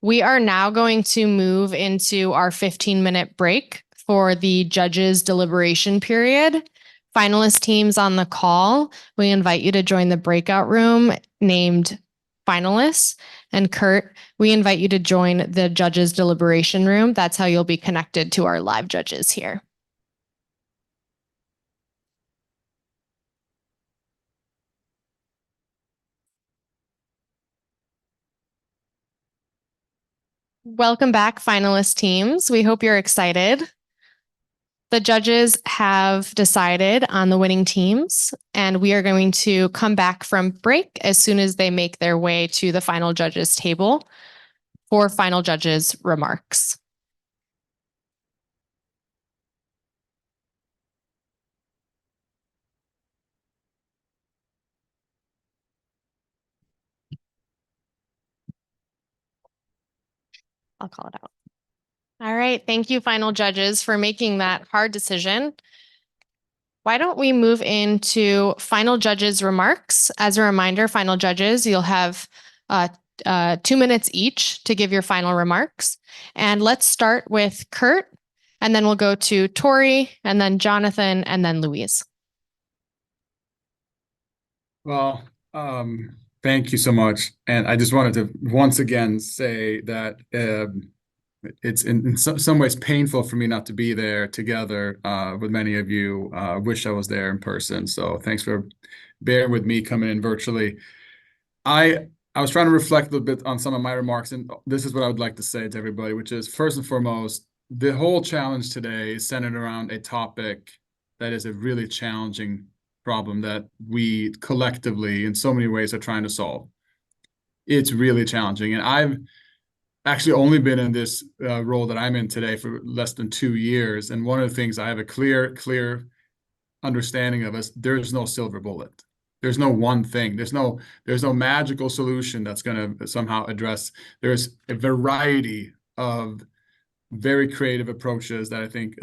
We are now going to move into our 15-minute break for the judges' deliberation period. Finalist teams on the call, we invite you to join the breakout room named finalists. And Kurt, we invite you to join the judges' deliberation room. That's how you'll be connected to our live judges here. Welcome back, finalist teams. We hope you're excited. The judges have decided on the winning teams, and we are going to come back from break as soon as they make their way to the final judges table for final judges remarks. I'll call it out. All right. Thank you, final judges, for making that hard decision. Why don't we move into final judges remarks? As a reminder, final judges, you'll have 2 minutes each to give your final remarks. And let's start with Kurt, and then we'll go to Tori, and then Jonathan, and then Louise. Well, thank you so much. And I just wanted to once again say that it's in some ways painful for me not to be there together with many of you. Wish I was there in person. So thanks for bearing with me coming in virtually. I was trying to reflect a little bit on some of my remarks, and this is what I would like to say to everybody, which is, first and foremost, the whole challenge today is centered around a topic that is a really challenging problem that we collectively, in so many ways, are trying to solve. It's really challenging, and I've actually only been in this role that I'm in today for less than 2 years, and one of the things I have a clear understanding of is there's no silver bullet. There's no one thing. There's no magical solution that's going to somehow address. There's a variety of very creative approaches that I think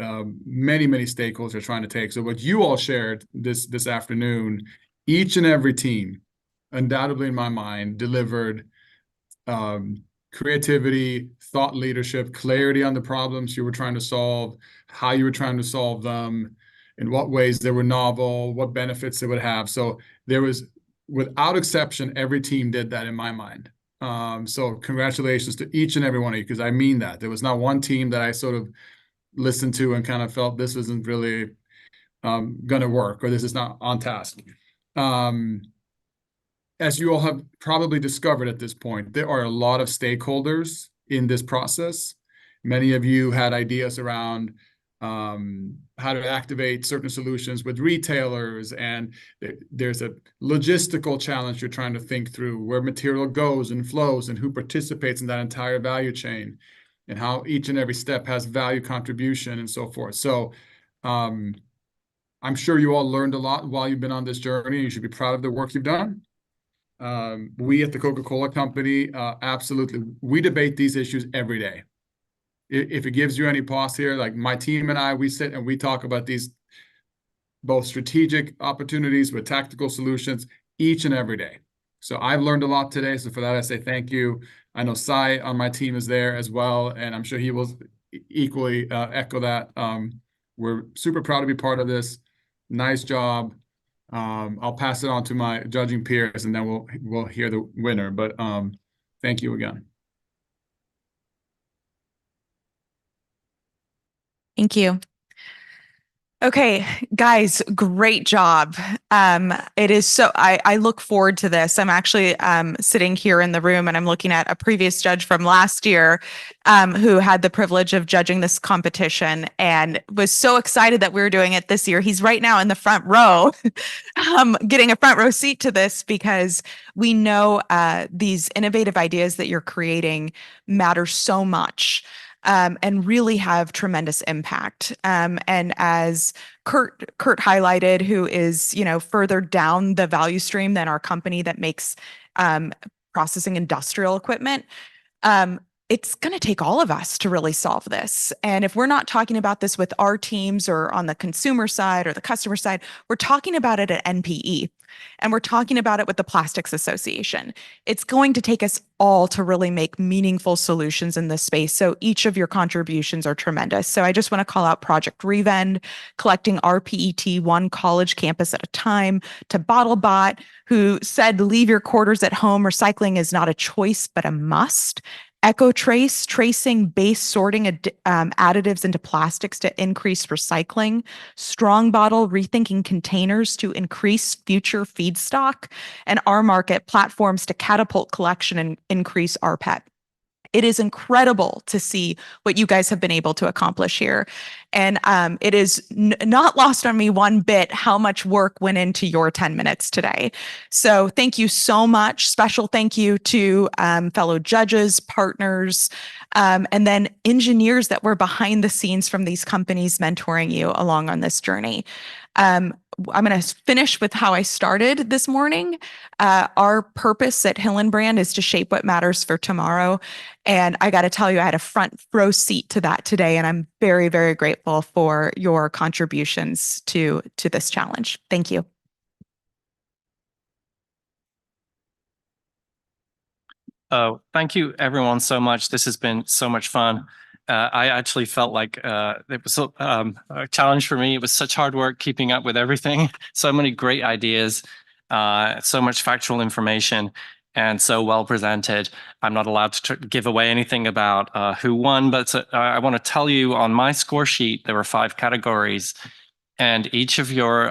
many stakeholders are trying to take. So what you all shared this afternoon, each and every team, undoubtedly in my mind, delivered creativity, thought leadership, clarity on the problems you were trying to solve, how you were trying to solve them, in what ways they were novel, what benefits they would have. So there was, without exception, every team did that in my mind. So congratulations to each and every one of you, because I mean that. There was not one team that I sort of listened to and kind of felt this isn't really going to work, or this is not on task. As you all have probably discovered at this point, there are a lot of stakeholders in this process. Many of you had ideas around how to activate certain solutions with retailers, and there's a logistical challenge you're trying to think through, where material goes and flows and who participates in that entire value chain, and how each and every step has value contribution and so forth. So I'm sure you all learned a lot while you've been on this journey. You should be proud of the work you've done. We at the Coca-Cola Company, absolutely, we debate these issues every day. If it gives you any pause here, like my team and I, we sit and we talk about these both strategic opportunities with tactical solutions each and every day. So I've learned a lot today. So for that, I say thank you. I know Sai on my team is there as well, and I'm sure he will equally echo that. We're super proud to be part of this. Nice job. I'll pass it on to my judging peers, and then we'll hear the winner. But Thank you again. Thank you. Okay, guys, great job. It is so, I look forward to this. I'm actually sitting here in the room and I'm looking at a previous judge from last year who had the privilege of judging this competition and was so excited that we were doing it this year. He's right now in the front row, getting a front row seat to this because we know these innovative ideas that you're creating matter so much. And really have tremendous impact. And as Kurt highlighted, who is, further down the value stream than our company that makes processing industrial equipment, it's going to take all of us to really solve this. And if we're not talking about this with our teams or on the consumer side or the customer side, we're talking about it at NPE. And we're talking about it with the Plastics Association. It's going to take us all to really make meaningful solutions in this space. So each of your contributions are tremendous. So I just want to call out Project Revend, collecting rPET one college campus at a time, to BottleBot, who said, leave your quarters at home. Recycling is not a choice, but a must. EcoTrace, tracing base sorting additives into plastics to increase recycling. Strong Bottle, rethinking containers to increase future feedstock. And our market platforms to catapult collection and increase rPET. It is incredible to see what you guys have been able to accomplish here. And it is not lost on me one bit how much work went into your 10 minutes today. So thank you so much. Special thank you to fellow judges, partners, and then engineers that were behind the scenes from these companies mentoring you along on this journey. I'm going to finish with how I started this morning. Our purpose at Hillenbrand is to shape what matters for tomorrow. And I got to tell you, I had a front row seat to that today. And I'm very, very grateful for your contributions to this challenge. Thank you. Oh, thank you everyone so much. This has been so much fun. I actually felt like it was a challenge for me. It was such hard work keeping up with everything. So many great ideas, so much factual information, and so well presented. I'm not allowed to give away anything about who won, but I want to tell you on my score sheet, there were 5 categories. And each of your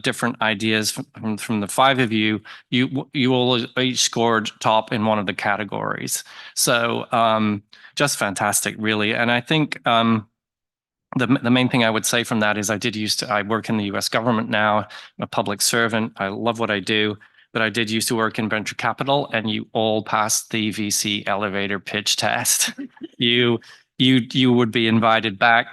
different ideas from the 5 of you, you all each scored top in one of the categories. So just fantastic, really. And I think the main thing I would say from that is I work in the US government now. I'm a public servant. I love what I do, but I did used to work in venture capital, and you all passed the VC elevator pitch test. You would be invited back.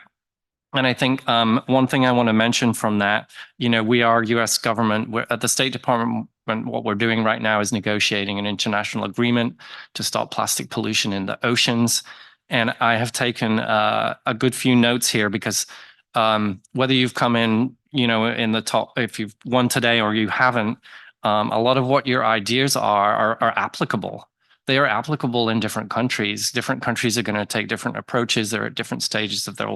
And I think one thing I want to mention from that, we are US government. We're at the State Department. What we're doing right now is negotiating an international agreement to stop plastic pollution in the oceans. And I have taken a good few notes here because whether you've come in, in the top, if you've won today or you haven't, a lot of what your ideas are applicable. They are applicable in different countries. Different countries are going to take different approaches. They're at different stages of their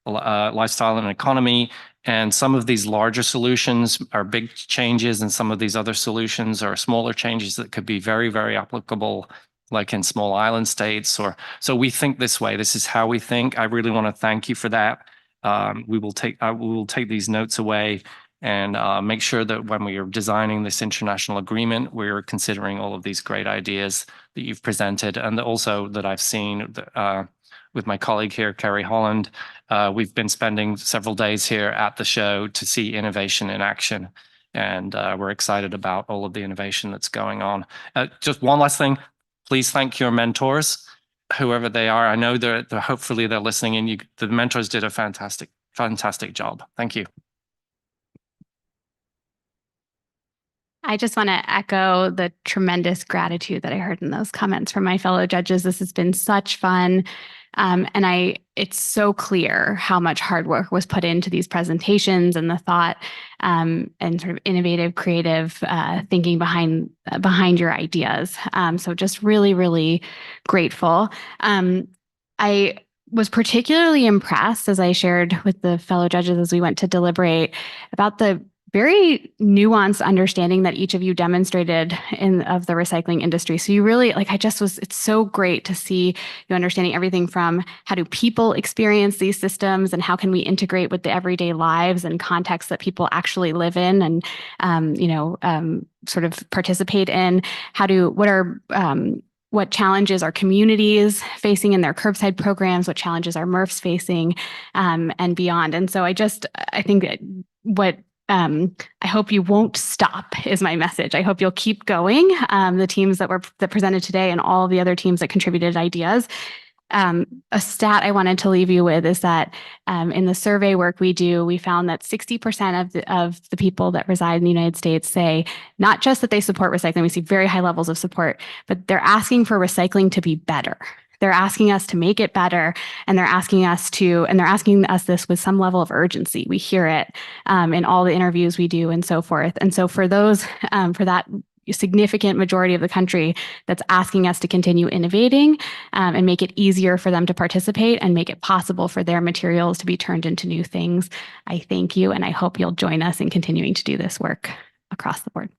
lifestyle and economy. And some of these larger solutions are big changes, and some of these other solutions are smaller changes that could be very, very applicable, like in small island states. So we think this way. This is how we think. I really want to thank you for that. We will take these notes away and make sure that when we are designing this international agreement, we're considering all of these great ideas that you've presented, and also that I've seen with my colleague here, Carrie Holland. We've been spending several days here at the show to see innovation in action, and we're excited about all of the innovation that's going on. Just one last thing, please thank your mentors, whoever they are. I know they're hopefully they're listening, and the mentors did a fantastic job. Thank you. I just want to echo the tremendous gratitude that I heard in those comments from my fellow judges. This has been such fun. And it's so clear how much hard work was put into these presentations and the thought and sort of innovative, creative thinking behind your ideas. So just really, really grateful. I was particularly impressed, as I shared with the fellow judges as we went to deliberate, about the very nuanced understanding that each of you demonstrated of the recycling industry. So you really, it's so great to see you understanding everything from how do people experience these systems and how can we integrate with the everyday lives and contexts that people actually live in and, sort of participate in. What challenges are communities facing in their curbside programs? What challenges are MRFs facing, and beyond? And so I think what I hope you won't stop is my message. I hope you'll keep going. The teams that presented today and all the other teams that contributed ideas. A stat I wanted to leave you with is that in the survey work we do, we found that 60% of the people that reside in the United States say not just that they support recycling, we see very high levels of support, but they're asking for recycling to be better. They're asking us to make it better, and they're asking us this with some level of urgency. We hear it in all the interviews we do and so forth. And so for that significant majority of the country that's asking us to continue innovating and make it easier for them to participate and make it possible for their materials to be turned into new things, I thank you, and I hope you'll join us in continuing to do this work across the board.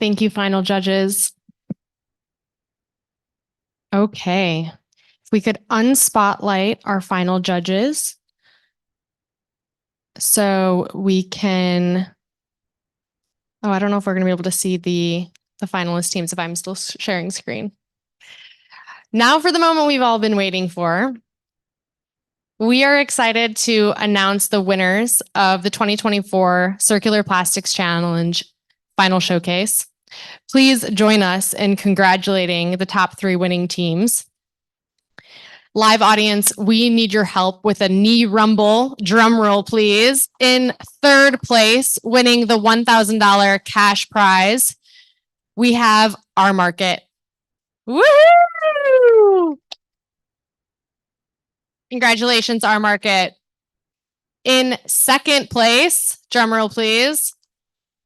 Thank you, final judges. Okay, if we could unspotlight our final judges so we can, I don't know if we're going to be able to see the finalist teams if I'm still sharing screen. Now for the moment we've all been waiting for. We are excited to announce the winners of the 2024 Circular Plastics Challenge Final Showcase. Please join us in congratulating the top 3 winning teams. Live audience, we need your help with a knee rumble. Drum roll, please. In 3rd place, winning the $1,000 cash prize, we have Our Market. Woohoo! Congratulations, Our Market. In 2nd place, drum roll, please.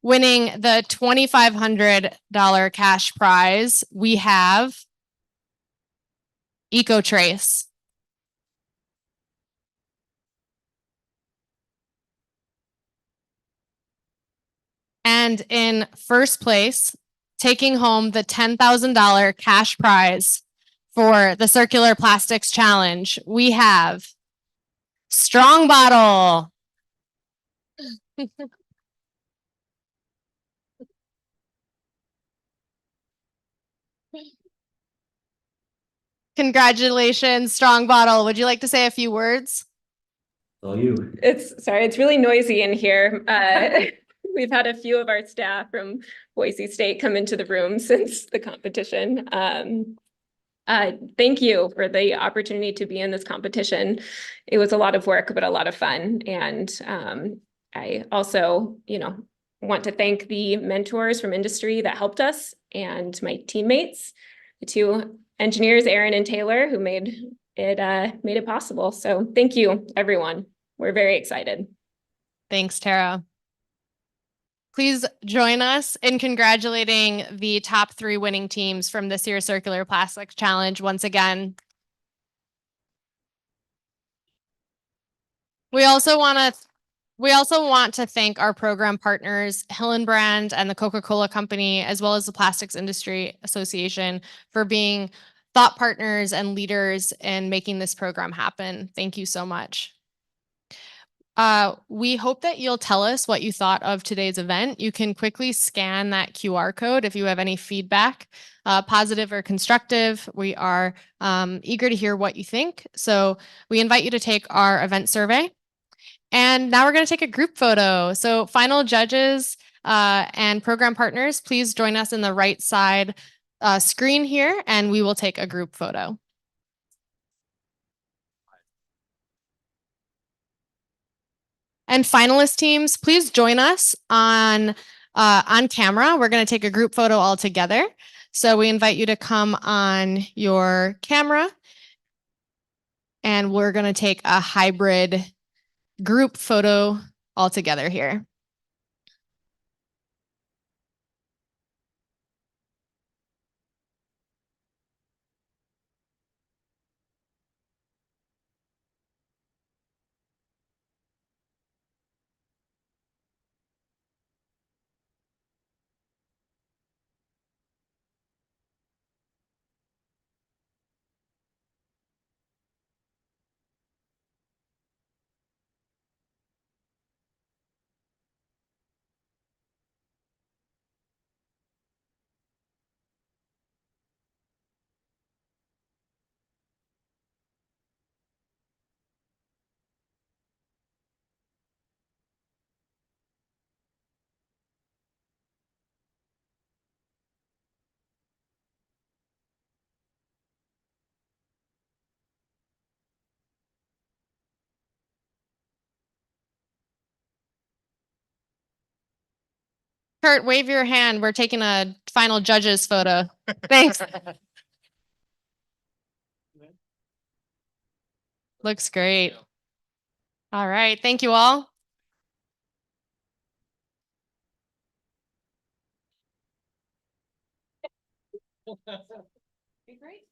Winning the $2,500 cash prize, we have EcoTrace. And in 1st place, taking home the $10,000 cash prize for the Circular Plastics Challenge, we have Strong Bottle. Congratulations, Strong Bottle. Would you like to say a few words? All you. It's really noisy in here. We've had a few of our staff from Boise State come into the room since the competition. Thank you for the opportunity to be in this competition. It was a lot of work, but a lot of fun. And I also, want to thank the mentors from industry that helped us and my teammates, the 2 engineers, Aaron and Taylor, who made it possible. So thank you, everyone. We're very excited. Thanks, Tara. Please join us in congratulating the top 3 winning teams from this year's Circular Plastics Challenge once again. We also want to thank our program partners, Hillenbrand and the Coca-Cola Company, as well as the Plastics Industry Association, for being thought partners and leaders in making this program happen. Thank you so much. We hope that you'll tell us what you thought of today's event. You can quickly scan that QR code if you have any feedback, positive or constructive. We are eager to hear what you think. So we invite you to take our event survey. And now we're going to take a group photo. So final judges and program partners, please join us in the right side screen here, and we will take a group photo. And finalist teams, please join us on camera. We're going to take a group photo all together. So we invite you to come on your camera, and we're going to take a hybrid group photo all together here. Kurt, wave your hand. We're taking a final judges photo. Thanks. Looks great. All right. Thank you all. Great.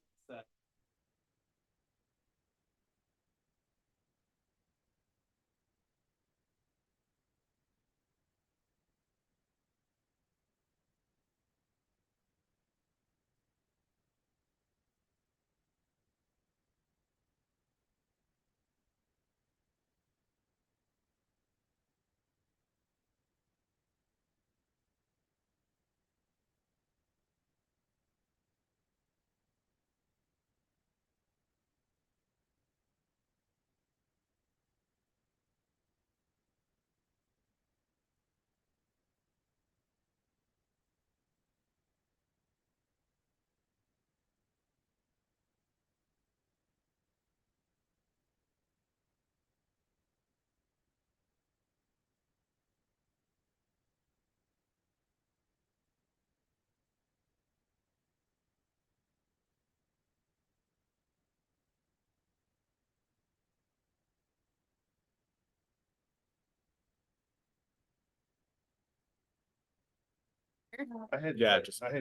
I had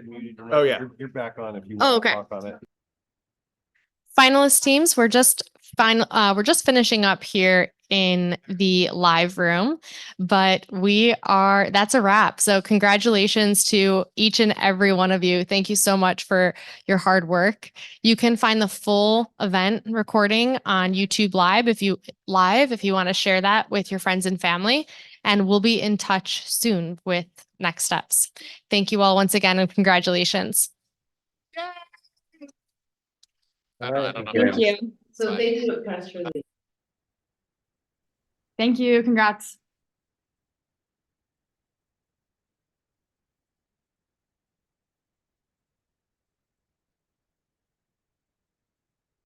muted your mic. Oh, yeah. You're back on if you Oh, want to okay. talk on it. Finalist teams, we're just finishing up here in the live room, but that's a wrap. So congratulations to each and every one of you. Thank you so much for your hard work. You can find the full event recording on YouTube Live if you want to share that with your friends and family, and we'll be in touch soon with next steps. Thank you all once again and congratulations. Thank you. So they do a press release. Thank you. Congrats.